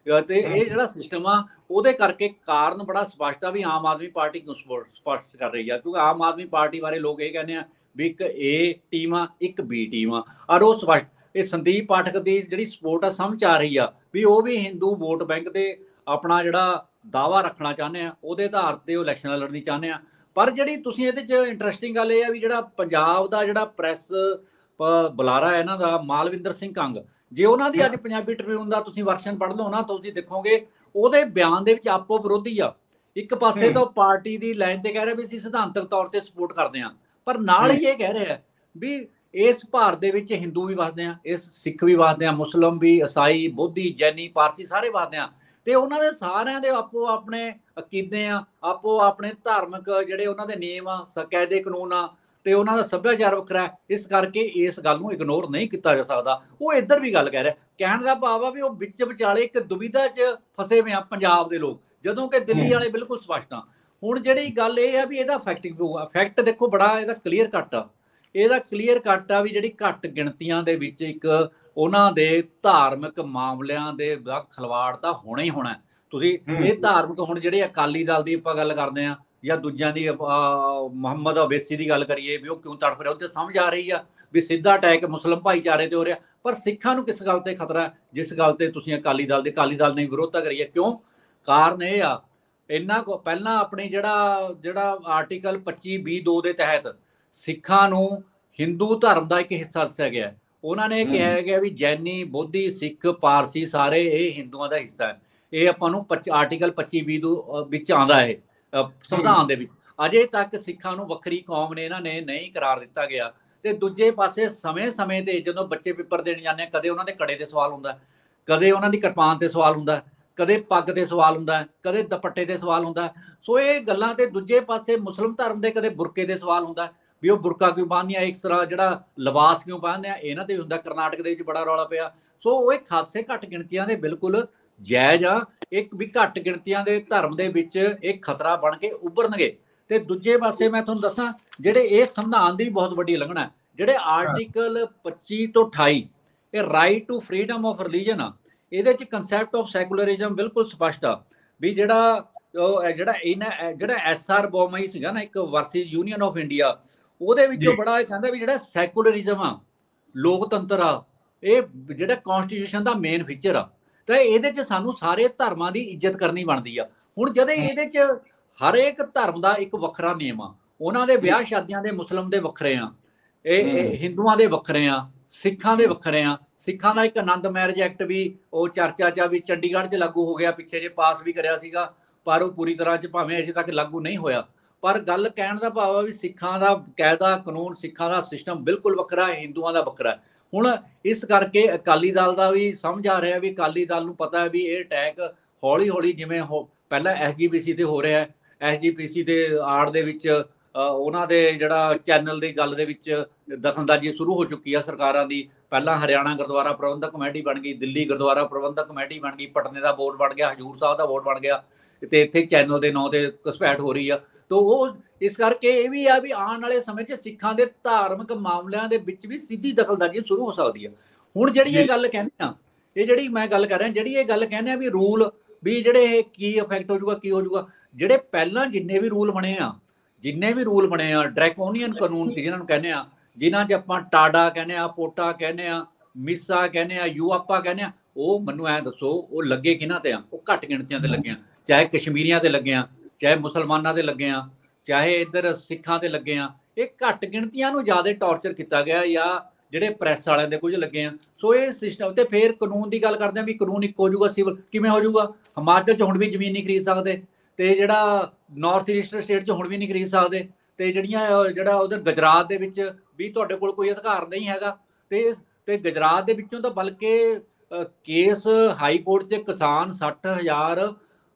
ਤੇ ਇਹ ਜਿਹੜਾ ਸਿਸਟਮ ਆ ਉਹਦੇ ਕਰਕੇ ਕਾਰਨ ਬੜਾ ਸਪਸ਼ਟ ਆ ਵੀ ਆਮ ਆਦਮੀ ਪਾਰਟੀ ਨੂੰ ਸਪਸ਼ਟ ਕਰ ਰਹੀ ਆ। ਕਿਉਂਕਿ ਆਮ ਆਦਮੀ ਪਾਰਟੀ ਬਾਰੇ ਲੋਕ ਇਹ ਕਹਿੰਦੇ ਆ ਵੀ ਇੱਕ A ਟੀਮ ਆ, ਇੱਕ B ਟੀਮ ਆ, ਔਰ ਉਹ ਸਪਸ਼ਟ ਇਹ ਸੰਦੀਪ ਪਾਠਕ ਦੀ ਜਿਹੜੀ ਸਪੋਰਟ ਆ ਸਮਝ ਆ ਰਹੀ ਆ ਵੀ ਉਹ ਵੀ ਹਿੰਦੂ ਵੋਟ ਬੈਂਕ ਤੇ ਆਪਣਾ ਜਿਹੜਾ ਦਾਵਾ ਰੱਖਣਾ ਚਾਹੁੰਦੇ ਆ, ਉਹਦੇ ਆਧਾਰ ਤੇ ਉਹ ਇਲੈਕਸ਼ਨ ਲੜਨੀ ਚਾਹੁੰਦੇ ਆ। ਪਰ ਜਿਹੜੀ ਤੁਸੀਂ ਇਹਦੇ 'ਚ ਇੰਟਰਸਟਿੰਗ ਗੱਲ ਇਹ ਆ ਵੀ ਜਿਹੜਾ ਪੰਜਾਬ ਦਾ ਜਿਹੜਾ ਪ੍ਰੈਸ ਬੁਲਾਰਾ ਹੈ ਇਹਨਾਂ ਦਾ ਮਾਲਵਿੰਦਰ ਸਿੰਘ ਕੰਗ, ਜੇ ਉਹਨਾਂ ਦੀ ਅੱਜ ਪੰਜਾਬੀ ਟ੍ਰਿਬਿਊਨ ਦਾ ਤੁਸੀਂ ਵਰਸ਼ਨ ਪੜ੍ਹ ਲਓ ਨਾ, ਤੁਸੀਂ ਦੇਖੋਗੇ ਉਹਦੇ ਬਿਆਨ ਦੇ ਵਿੱਚ ਆਪੋ ਵਿਰੋਧੀ ਆ। ਇੱਕ ਪਾਸੇ ਤਾਂ ਪਾਰਟੀ ਦੀ ਲਾਈਨ ਤੇ ਕਹਿ ਰਿਹਾ ਵੀ ਅਸੀਂ ਸਿਧਾਂਤਕ ਤੌਰ ਤੇ ਸਪੋਰਟ ਕਰਦੇ ਹਾਂ, ਪਰ ਨਾਲ ਹੀ ਇਹ ਕਹਿ ਰਿਹਾ ਵੀ ਇਸ ਭਾਰਤ ਦੇ ਵਿੱਚ ਹਿੰਦੂ ਵੀ ਵਸਦੇ ਆ, ਇਸ ਸਿੱਖ ਵੀ ਵਸਦੇ ਆ, ਮੁਸਲਿਮ ਵੀ, ਈਸਾਈ, ਬੋਧੀ, ਜੈਨੀ, ਪਾਰਸੀ ਸਾਰੇ ਵਸਦੇ ਆ, ਤੇ ਉਹਨਾਂ ਦੇ ਸਾਰਿਆਂ ਦੇ ਆਪੋ ਆਪਣੇ ਅਕੀਦੇ ਆ, ਆਪੋ ਆਪਣੇ ਧਾਰਮਿਕ ਜਿਹੜੇ ਉਹਨਾਂ ਦੇ ਨਿਯਮ ਆ, ਕਾਇਦੇ ਕਾਨੂੰਨ ਆ, ਤੇ ਉਹਨਾਂ ਦਾ ਸੱਭਿਆਚਾਰ ਵੱਖਰਾ। ਇਸ ਕਰਕੇ ਇਸ ਗੱਲ ਨੂੰ ਇਗਨੋਰ ਨਹੀਂ ਕੀਤਾ ਜਾ ਸਕਦਾ। ਉਹ ਇੱਧਰ ਵੀ ਗੱਲ ਕਹਿ ਰਿਹਾ, ਕਹਿਣ ਦਾ ਭਾਵ ਆ ਵੀ ਉਹ ਵਿੱਚ ਵਿਚਾਲੇ ਇੱਕ ਦੁਵਿਧਾ 'ਚ ਫਸੇ ਹੋਏ ਆ ਪੰਜਾਬ ਦੇ ਲੋਕ, ਜਦੋਂ ਕਿ ਦਿੱਲੀ ਵਾਲੇ ਬਿਲਕੁਲ ਸਪਸ਼ਟ ਆ। ਹੁਣ ਜਿਹੜੀ ਗੱਲ ਇਹ ਆ ਵੀ ਇਹਦਾ ਇਫੈਕਟ ਦੇਖੋ ਬੜਾ ਇਹਦਾ ਕਲੀਅਰ ਕੱਟ ਆ, ਇਹਦਾ ਕਲੀਅਰ ਕੱਟ ਆ ਵੀ ਜਿਹੜੀ ਘੱਟ ਗਿਣਤੀਆਂ ਦੇ ਵਿੱਚ ਇੱਕ ਉਹਨਾਂ ਦੇ ਧਾਰਮਿਕ ਮਾਮਲਿਆਂ ਦੇ ਖਲਵਾੜ ਤਾਂ ਹੋਣਾ ਹੀ ਹੋਣਾ। ਤੁਸੀਂ ਇਹ ਧਾਰਮਿਕ ਹੁਣ ਜਿਹੜੇ ਅਕਾਲੀ ਦਲ ਦੀ ਆਪਾਂ ਗੱਲ ਕਰਦੇ ਆ ਜਾਂ ਦੂਜਿਆਂ ਦੀ ਮੁਹੰਮਦ ਅਵੈਸੀ ਦੀ ਗੱਲ ਕਰੀਏ ਵੀ ਉਹ ਕਿਉਂ ਤੜਫ ਰਿਹਾ, ਉਹਦੇ ਸਮਝ ਆ ਰਹੀ ਆ ਵੀ ਸਿੱਧਾ ਅਟੈਕ ਮੁਸਲਿਮ ਭਾਈਚਾਰੇ ਤੇ ਹੋ ਰਿਹਾ। ਪਰ ਸਿੱਖਾਂ ਨੂੰ ਕਿਸ ਗੱਲ ਤੇ ਖਤਰਾ, ਜਿਸ ਗੱਲ ਤੇ ਤੁਸੀਂ ਅਕਾਲੀ ਦਲ ਨੇ ਵਿਰੋਧਤਾ ਕਰੀ ਹੈ, ਕਿਉਂ? ਕਾਰਨ ਇਹ ਆ ਇਹਨਾਂ ਕੋ ਪਹਿਲਾਂ ਆਪਣੀ ਜਿਹੜਾ ਆਰਟੀਕਲ 25B(2) ਦੇ ਤਹਿਤ ਸਿੱਖਾਂ ਨੂੰ ਹਿੰਦੂ ਧਰਮ ਦਾ ਇੱਕ ਹਿੱਸਾ ਦੱਸਿਆ ਗਿਆ। ਉਹਨਾਂ ਨੇ ਕਿਹਾ ਗਿਆ ਵੀ ਜੈਨੀ, ਬੋਧੀ, ਸਿੱਖ, ਪਾਰਸੀ ਸਾਰੇ ਇਹ ਹਿੰਦੂਆਂ ਦਾ ਹਿੱਸਾ ਹੈ। ਇਹ ਆਪਾਂ ਨੂੰ ਆਰਟੀਕਲ 25B(2) ਵਿੱਚ ਆਉਂਦਾ ਹੈ ਸੰਵਿਧਾਨ ਦੇ ਵਿੱਚ। ਅਜੇ ਤੱਕ ਸਿੱਖਾਂ ਨੂੰ ਵੱਖਰੀ ਕੌਮ ਨੇ ਇਹਨਾਂ ਨੇ ਨਹੀਂ ਕਰਾਰ ਦਿੱਤਾ ਗਿਆ। ਤੇ ਦੂਜੇ ਪਾਸੇ ਸਮੇਂ-ਸਮੇਂ ਤੇ ਜਦੋਂ ਬੱਚੇ ਪੇਪਰ ਦੇਣ ਜਾਂਦੇ ਆ, ਕਦੇ ਉਹਨਾਂ ਦੇ ਕੜੇ ਤੇ ਸਵਾਲ ਹੁੰਦਾ, ਕਦੇ ਉਹਨਾਂ ਦੀ ਕਿਰਪਾਨ ਤੇ ਸਵਾਲ ਹੁੰਦਾ, ਕਦੇ ਪੱਗ ਤੇ ਸਵਾਲ ਹੁੰਦਾ, ਕਦੇ ਦੁਪੱਟੇ ਤੇ ਸਵਾਲ ਹੁੰਦਾ। ਸੋ ਇਹ ਗੱਲਾਂ ਤੇ ਦੂਜੇ ਪਾਸੇ ਮੁਸਲਿਮ ਧਰਮ ਦੇ ਕਦੇ ਬੁਰਕੇ ਤੇ ਸਵਾਲ ਹੁੰਦਾ ਵੀ ਉਹ ਬੁਰਕਾ ਕਿਉਂ ਪਾਉਂਦੀਆਂ, ਇਸ ਤਰ੍ਹਾਂ ਜਿਹੜਾ ਲਿਬਾਸ ਕਿਉਂ ਪਾਉਂਦੇ ਆ, ਇਹਨਾਂ ਤੇ ਵੀ ਹੁੰਦਾ। ਕਰਨਾਟਕ ਦੇ ਵਿੱਚ ਬੜਾ ਰੌਲਾ ਪਿਆ। ਸੋ ਉਹ ਇਹ ਹਾਦਸੇ ਘੱਟ ਗਿਣਤੀਆਂ ਦੇ ਬਿਲਕੁਲ ਜਾਇਜ਼ ਆ। ਇੱਕ ਵੀ ਘੱਟ ਗਿਣਤੀਆਂ ਦੇ ਧਰਮ ਦੇ ਵਿੱਚ ਇਹ ਖਤਰਾ ਬਣ ਕੇ ਉੱਭਰਨਗੇ। ਤੇ ਦੂਜੇ ਪਾਸੇ ਮੈਂ ਤੁਹਾਨੂੰ ਦੱਸਾਂ, ਜਿਹੜੇ ਇਹ ਸੰਵਿਧਾਨ ਦੀ ਬਹੁਤ ਵੱਡੀ ਉਲੰਘਣਾ, ਜਿਹੜੇ ਆਰਟੀਕਲ 25 ਤੋਂ 28 ਇਹ right to freedom of religion ਆ, ਇਹਦੇ ਚ ਕਨਸੈਪਟ ਆਫ ਸੈਕੂਲਰਿਜ਼ਮ ਬਿਲਕੁਲ ਸਪਸ਼ਟ ਆ ਵੀ ਜਿਹੜਾ ਐਸਆਰ ਬੋਮਈ ਸੀਗਾ ਨਾ, ਇੱਕ ਵਰਸਿਸ ਯੂਨੀਅਨ ਆਫ ਇੰਡੀਆ, ਉਹਦੇ ਵਿੱਚੋਂ ਬੜਾ ਇਹ ਕਹਿੰਦਾ ਵੀ ਜਿਹੜਾ ਸੈਕੂਲਰਿਜ਼ਮ ਆ, ਲੋਕਤੰਤਰ ਆ, ਇਹ ਜਿਹੜਾ ਕਨਸਟੀਟਿਊਸ਼ਨ ਦਾ ਮੇਨ ਫੀਚਰ ਆ। ਤਾਂ ਇਹਦੇ ਚ ਸਾਨੂੰ ਸਾਰੇ ਧਰਮਾਂ ਦੀ ਇੱਜ਼ਤ ਕਰਨੀ ਬਣਦੀ ਆ। ਹੁਣ ਜਦੋਂ ਇਹਦੇ ਚ ਹਰੇਕ ਧਰਮ ਦਾ ਇੱਕ ਵੱਖਰਾ ਨਿਯਮ ਆ, ਉਹਨਾਂ ਦੇ ਵਿਆਹ ਸ਼ਾਦੀਆਂ ਦੇ ਮੁਸਲਮ ਦੇ ਵੱਖਰੇ ਆ, ਇਹ ਹਿੰਦੂਆਂ ਦੇ ਵੱਖਰੇ ਆ, ਸਿੱਖਾਂ ਦੇ ਵੱਖਰੇ ਆ। ਸਿੱਖਾਂ ਦਾ ਇੱਕ ਆਨੰਦ ਮੈਰਿਜ ਐਕਟ ਵੀ ਉਹ ਚਰਚਾ ਚ ਵੀ ਚੰਡੀਗੜ੍ਹ 'ਚ ਲਾਗੂ ਹੋ ਗਿਆ, ਪਿੱਛੇ ਜੇ ਪਾਸ ਵੀ ਕਰਿਆ ਸੀਗਾ, ਪਰ ਉਹ ਪੂਰੀ ਤਰ੍ਹਾਂ 'ਚ ਭਾਵੇਂ ਅਜੇ ਤੱਕ ਲਾਗੂ ਨਹੀਂ ਹੋਇਆ। ਪਰ ਗੱਲ ਕਹਿਣ ਦਾ ਭਾਵ ਆ ਵੀ ਸਿੱਖਾਂ ਦਾ ਕਾਇਦਾ ਕਾਨੂੰਨ, ਸਿੱਖਾਂ ਦਾ ਸਿਸਟਮ ਬਿਲਕੁਲ ਵੱਖਰਾ ਹੈ, ਹਿੰਦੂਆਂ ਦਾ ਵੱਖਰਾ। ਹੁਣ ਇਸ ਕਰਕੇ ਅਕਾਲੀ ਦਲ ਦਾ ਵੀ ਸਮਝ ਆ ਰਿਹਾ ਵੀ ਅਕਾਲੀ ਦਲ ਨੂੰ ਪਤਾ ਹੈ ਵੀ ਇਹ ਅਟੈਕ ਹੌਲੀ ਹੌਲੀ ਜਿਵੇਂ ਪਹਿਲਾਂ ਐਸਜੀਪੀਸੀ ਤੇ ਹੋ ਰਿਹਾ, ਐਸਜੀਪੀਸੀ ਦੇ ਆੜ ਦੇ ਵਿੱਚ ਉਹਨਾਂ ਦੇ ਜਿਹੜਾ ਚੈਨਲ ਦੀ ਗੱਲ ਦੇ ਵਿੱਚ ਦਖਲਅੰਦਾਜ਼ੀ ਸ਼ੁਰੂ ਹੋ ਚੁੱਕੀ ਆ ਸਰਕਾਰਾਂ ਦੀ। ਪਹਿਲਾਂ ਹਰਿਆਣਾ ਗੁਰਦੁਆਰਾ ਪ੍ਰਬੰਧਕ ਕਮੇਟੀ ਬਣ ਗਈ, ਦਿੱਲੀ ਗੁਰਦੁਆਰਾ ਪ੍ਰਬੰਧਕ ਕਮੇਟੀ ਬਣ ਗਈ, ਪਟਨੇ ਦਾ ਬੋਰਡ ਬਣ ਗਿਆ, ਹਜੂਰ ਸਾਹਿਬ ਦਾ ਬੋਰਡ ਬਣ ਗਿਆ, ਤੇ ਇੱਥੇ ਚੈਨਲ ਦੇ ਨਾਂ ਤੇ ਘੁਸਪੈਠ ਹੋ ਰਹੀ ਆ। ਤਾਂ ਉਹ ਇਸ ਕਰਕੇ ਇਹ ਵੀ ਆ ਵੀ ਆਉਣ ਵਾਲੇ ਸਮੇਂ 'ਚ ਸਿੱਖਾਂ ਦੇ ਧਾਰਮਿਕ ਮਾਮਲਿਆਂ ਦੇ ਵਿੱਚ ਵੀ ਸਿੱਧੀ ਦਖਲਅੰਦਾਜ਼ੀ ਸ਼ੁਰੂ ਹੋ ਸਕਦੀ ਆ। ਹੁਣ ਜਿਹੜੀ ਇਹ ਗੱਲ ਕਹਿੰਦੇ ਆ, ਇਹ ਜਿਹੜੀ ਮੈਂ ਗੱਲ ਕਰ ਰਿਹਾ, ਜਿਹੜੀ ਇਹ ਗੱਲ ਕਹਿੰਦੇ ਆ ਵੀ ਰੂਲ ਵੀ ਜਿਹੜੇ ਇਹ ਕੀ ਇਫੈਕਟ ਹੋ ਜਾਊਗਾ, ਕੀ ਹੋ ਜਾਊਗਾ, ਜਿਹੜੇ ਪਹਿਲਾਂ ਜਿੰਨੇ ਵੀ ਰੂਲ ਬਣੇ ਆ ਡਰੈਕੋਨੀਅਨ ਕਾਨੂੰਨ ਜਿਹਨਾਂ ਨੂੰ ਕਹਿੰਦੇ ਆ, ਜਿਨ੍ਹਾਂ 'ਚ ਆਪਾਂ ਟਾਡਾ ਕਹਿੰਦੇ ਆ, ਪੋਟਾ ਕਹਿੰਦੇ ਆ, ਮਿਸਾ ਕਹਿੰਦੇ ਆ, ਯੂਆਪਾ ਕਹਿੰਦੇ ਆ, ਉਹ ਮੈਨੂੰ ਐ ਦੱਸੋ ਉਹ ਲੱਗੇ ਕਿਹਨਾਂ ਤੇ ਆ? ਉਹ ਘੱਟ ਗਿਣਤੀਆਂ ਤੇ ਲੱਗੇ ਆ, ਚਾਹੇ ਕਸ਼ਮੀਰੀਆਂ ਤੇ ਲੱਗੇ ਆ, ਚਾਹੇ ਮੁਸਲਮਾਨਾਂ ਤੇ ਲੱਗੇ ਆ, ਚਾਹੇ ਇੱਧਰ ਸਿੱਖਾਂ ਤੇ ਲੱਗੇ ਆ। ਇਹ ਘੱਟ ਗਿਣਤੀਆਂ ਨੂੰ ਜ਼ਿਆਦਾ ਟੌਰਚਰ ਕੀਤਾ ਗਿਆ ਜਾਂ ਜਿਹੜੇ ਪ੍ਰੈਸ ਵਾਲਿਆਂ ਦੇ ਕੁਝ ਲੱਗੇ ਆ। ਸੋ ਇਹ ਸਿਸਟਮ ਤੇ ਫਿਰ ਕਾਨੂੰਨ ਦੀ ਗੱਲ ਕਰਦੇ ਆ ਵੀ ਕਾਨੂੰਨ ਇੱਕ ਹੋ ਜਾਊਗਾ, ਸਿਵਲ ਕਿਵੇਂ ਹੋ ਜਾਊਗਾ? ਹਿਮਾਚਲ 'ਚ ਹੁਣ ਵੀ ਜ਼ਮੀਨ ਨਹੀਂ ਖਰੀਦ ਸਕਦੇ, ਤੇ ਜਿਹੜਾ ਨਾਰਥ ਈਸਟਰਨ ਸਟੇਟ 'ਚ ਹੁਣ ਵੀ ਨਹੀਂ ਖਰੀਦ ਸਕਦੇ, ਤੇ ਜਿਹੜਾ ਉਧਰ ਗੁਜਰਾਤ ਦੇ ਵਿੱਚ ਵੀ ਤੁਹਾਡੇ ਕੋਲ ਕੋਈ ਅਧਿਕਾਰ ਨਹੀਂ ਹੈਗਾ। ਤੇ ਗੁਜਰਾਤ ਦੇ ਵਿੱਚੋਂ ਤਾਂ ਬਲਕਿ ਕੇਸ ਹਾਈ ਕੋਰਟ 'ਚ ਕਿਸਾਨ 60,000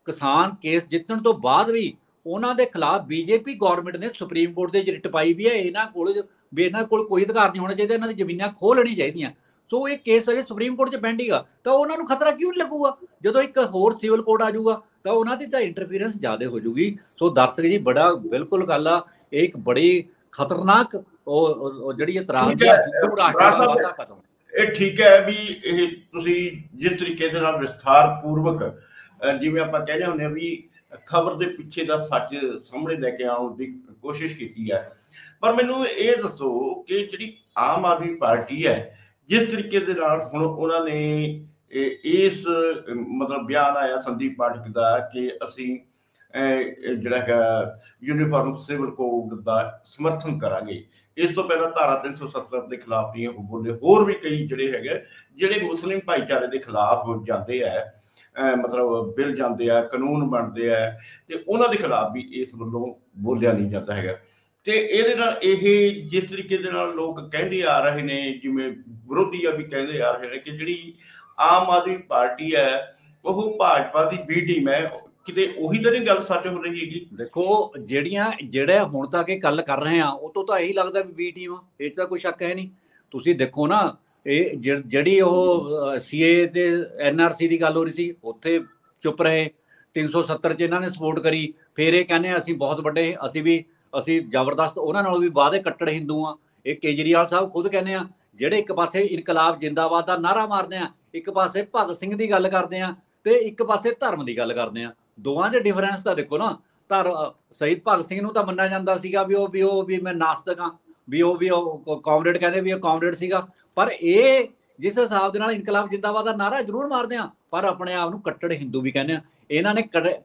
ਕਿਸਾਨ ਕੇਸ ਜਿੱਤਣ ਤੋਂ ਬਾਅਦ ਵੀ ਉਹਨਾਂ ਦੇ ਖਿਲਾਫ ਬੀਜੇਪੀ ਗਵਰਨਮੈਂਟ ਨੇ ਸੁਪਰੀਮ ਕੋਰਟ ਦੇ ਰਿਟ ਪਾਈ ਵੀ ਹੈ, ਇਹਨਾਂ ਕੋਲ ਕੋਈ ਅਧਿਕਾਰ ਨਹੀਂ ਹੋਣਾ ਚਾਹੀਦਾ, ਇਹਨਾਂ ਦੀ ਜ਼ਮੀਨਾਂ ਖੋਹ ਲੈਣੀ ਚਾਹੀਦੀਆਂ। ਸੋ ਇਹ ਕੇਸ ਅਜੇ ਸੁਪਰੀਮ ਕੋਰਟ 'ਚ ਪੈਂਡਿੰਗ ਆ, ਤਾਂ ਉਹਨਾਂ ਨੂੰ ਖਤਰਾ ਕਿਉਂ ਨਹੀਂ ਲੱਗੂਗਾ? ਜਦੋਂ ਇੱਕ ਹੋਰ ਸਿਵਲ ਕੋਡ ਆ ਜਾਊਗਾ ਤਾਂ ਉਹਨਾਂ ਦੀ ਤਾਂ ਇੰਟਰਫੀਰੈਂਸ ਜ਼ਿਆਦਾ ਹੋ ਜੂਗੀ। ਸੋ ਦਰਸ਼ਕ ਜੀ, ਬੜਾ ਬਿਲਕੁਲ ਗੱਲ ਆ, ਇਹ ਇੱਕ ਬੜੀ ਖਤਰਨਾਕ ਉਹ ਜਿਹੜੀ ਇਤਰਾਜ਼ ਹੈ ਹਿੰਦੂ ਰਾਸ਼ਟਰ ਦਾ ਵਾਅਦਾ ਕਦਮ। ਇਹ ਠੀਕ ਹੈ ਵੀ ਇਹ ਤੁਸੀਂ ਜਿਸ ਤਰੀਕੇ ਦੇ ਨਾਲ ਵਿਸਥਾਰ ਪੂਰਵਕ ਜਿਵੇਂ ਆਪਾਂ ਕਹਿੰਦੇ ਹੁੰਦੇ ਆ ਵੀ ਖਬਰ ਦੇ ਪਿੱਛੇ ਦਾ ਸੱਚ ਸਾਹਮਣੇ ਲੈ ਕੇ ਆਉਣ ਦੀ ਕੋਸ਼ਿਸ਼ ਕੀਤੀ ਹੈ। ਪਰ ਮੈਨੂੰ ਇਹ ਦੱਸੋ ਕਿ ਜਿਹੜੀ ਆਮ ਆਦਮੀ ਪਾਰਟੀ ਹੈ, ਜਿਸ ਤਰੀਕੇ ਦੇ ਨਾਲ ਹੁਣ ਉਹਨਾਂ ਨੇ ਇਸ ਮਤਲਬ ਬਿਆਨ ਆਇਆ ਸੰਦੀਪ ਪਾਠਕ ਦਾ ਕਿ ਅਸੀਂ ਜਿਹੜਾ ਹੈਗਾ ਯੂਨੀਫਾਰਮ ਸਿਵਲ ਕੋਡ ਦਾ ਸਮਰਥਨ ਕਰਾਂਗੇ। ਇਸ ਤੋਂ ਪਹਿਲਾਂ ਧਾਰਾ 370 ਦੇ ਖਿਲਾਫ ਨਹੀਂ ਉਹ ਬੋਲੇ, ਹੋਰ ਵੀ ਕਈ ਜਿਹੜੇ ਹੈਗੇ ਜਿਹੜੇ ਮੁਸਲਿਮ ਭਾਈਚਾਰੇ ਦੇ ਖਿਲਾਫ ਜਾਂਦੇ ਆ, ਮਤਲਬ ਬਿੱਲ ਜਾਂਦੇ ਆ, ਕਾਨੂੰਨ ਬਣਦੇ ਆ, ਤੇ ਉਹਨਾਂ ਦੇ ਖਿਲਾਫ ਵੀ ਇਸ ਵੱਲੋਂ ਬੋਲਿਆ ਨਹੀਂ ਜਾਂਦਾ ਹੈਗਾ। ਤੇ ਇਹਦੇ ਨਾਲ ਇਹ ਜਿਸ ਤਰੀਕੇ ਦੇ ਨਾਲ ਲੋਕ ਕਹਿੰਦੇ ਆ ਰਹੇ ਨੇ, ਜਿਵੇਂ ਵਿਰੋਧੀ ਆ ਵੀ ਕਹਿੰਦੇ ਆ ਰਹੇ ਨੇ ਕਿ ਜਿਹੜੀ ਆਮ ਆਦਮੀ ਪਾਰਟੀ ਹੈ ਉਹ ਭਾਜਪਾ ਦੀ ਬੀ ਟੀਮ ਹੈ, ਕਿਤੇ ਉਹੀ ਤਾਂ ਨਹੀਂ ਗੱਲ ਸੱਚ ਹੋ ਰਹੀ ਹੈਗੀ? ਦੇਖੋ ਜਿਹੜੇ ਹੁਣ ਤੱਕ ਇਹ ਗੱਲ ਕਰ ਰਹੇ ਆ ਉਹ ਤੋਂ ਤਾਂ ਇਹੀ ਲੱਗਦਾ ਵੀ ਬੀ ਟੀਮ ਆ, ਇਹ 'ਚ ਤਾਂ ਕੋਈ ਸ਼ੱਕ ਹੈ ਨਹੀਂ। ਤੁਸੀਂ ਦੇਖੋ ਨਾ, ਇਹ ਜਿਹੜੀ ਉਹ ਸੀਏ ਤੇ ਐਨਆਰਸੀ ਦੀ ਗੱਲ ਹੋ ਰਹੀ ਸੀ, ਉੱਥੇ ਚੁੱਪ ਰਹੇ, 370 'ਚ ਇਹਨਾਂ ਨੇ ਸਪੋਰਟ ਕਰੀ, ਫਿਰ ਇਹ ਕਹਿੰਦੇ ਅਸੀਂ ਬਹੁਤ ਵੱਡੇ, ਅਸੀਂ ਜ਼ਬਰਦਸਤ ਉਹਨਾਂ ਨਾਲ ਵੀ ਵਾਅਦੇ ਕੱਟੜ ਹਿੰਦੂ ਆ। ਇਹ ਕੇਜਰੀਵਾਲ ਸਾਹਿਬ ਖੁਦ ਕਹਿੰਦੇ ਆ, ਜਿਹੜੇ ਇੱਕ ਪਾਸੇ ਇਨਕਲਾਬ ਜਿੰਦਾਬਾਦ ਦਾ ਨਾਅਰਾ ਮਾਰਦੇ ਆ, ਇੱਕ ਪਾਸੇ ਭਗਤ ਸਿੰਘ ਦੀ ਗੱਲ ਕਰਦੇ ਆ, ਤੇ ਇੱਕ ਪਾਸੇ ਧਰਮ ਦੀ ਗੱਲ ਕਰਦੇ ਆ। ਦੋਵਾਂ 'ਚ ਡਿਫਰੈਂਸ ਤਾਂ ਦੇਖੋ ਨਾ। ਸ਼ਹੀਦ ਭਗਤ ਸਿੰਘ ਨੂੰ ਤਾਂ ਮੰਨਿਆ ਜਾਂਦਾ ਸੀਗਾ ਵੀ ਮੈਂ ਨਾਸਤਕ ਹਾਂ, ਵੀ ਉਹ ਕਾਮਰੇਡ ਕਹਿੰਦੇ ਵੀ ਉਹ ਕਾਮਰੇਡ ਸੀਗਾ। ਪਰ ਇਹ ਜਿਸ ਹਿਸਾਬ ਦੇ ਨਾਲ ਇਨਕਲਾਬ ਜਿੰਦਾਬਾਦ ਦਾ ਨਾਅਰਾ ਜ਼ਰੂਰ ਮਾਰਦੇ ਆ, ਪਰ ਆਪਣੇ ਆਪ ਨੂੰ ਕੱਟੜ ਹਿੰਦੂ ਵੀ ਕਹਿੰਦੇ ਆ। ਇਹਨਾਂ ਨੇ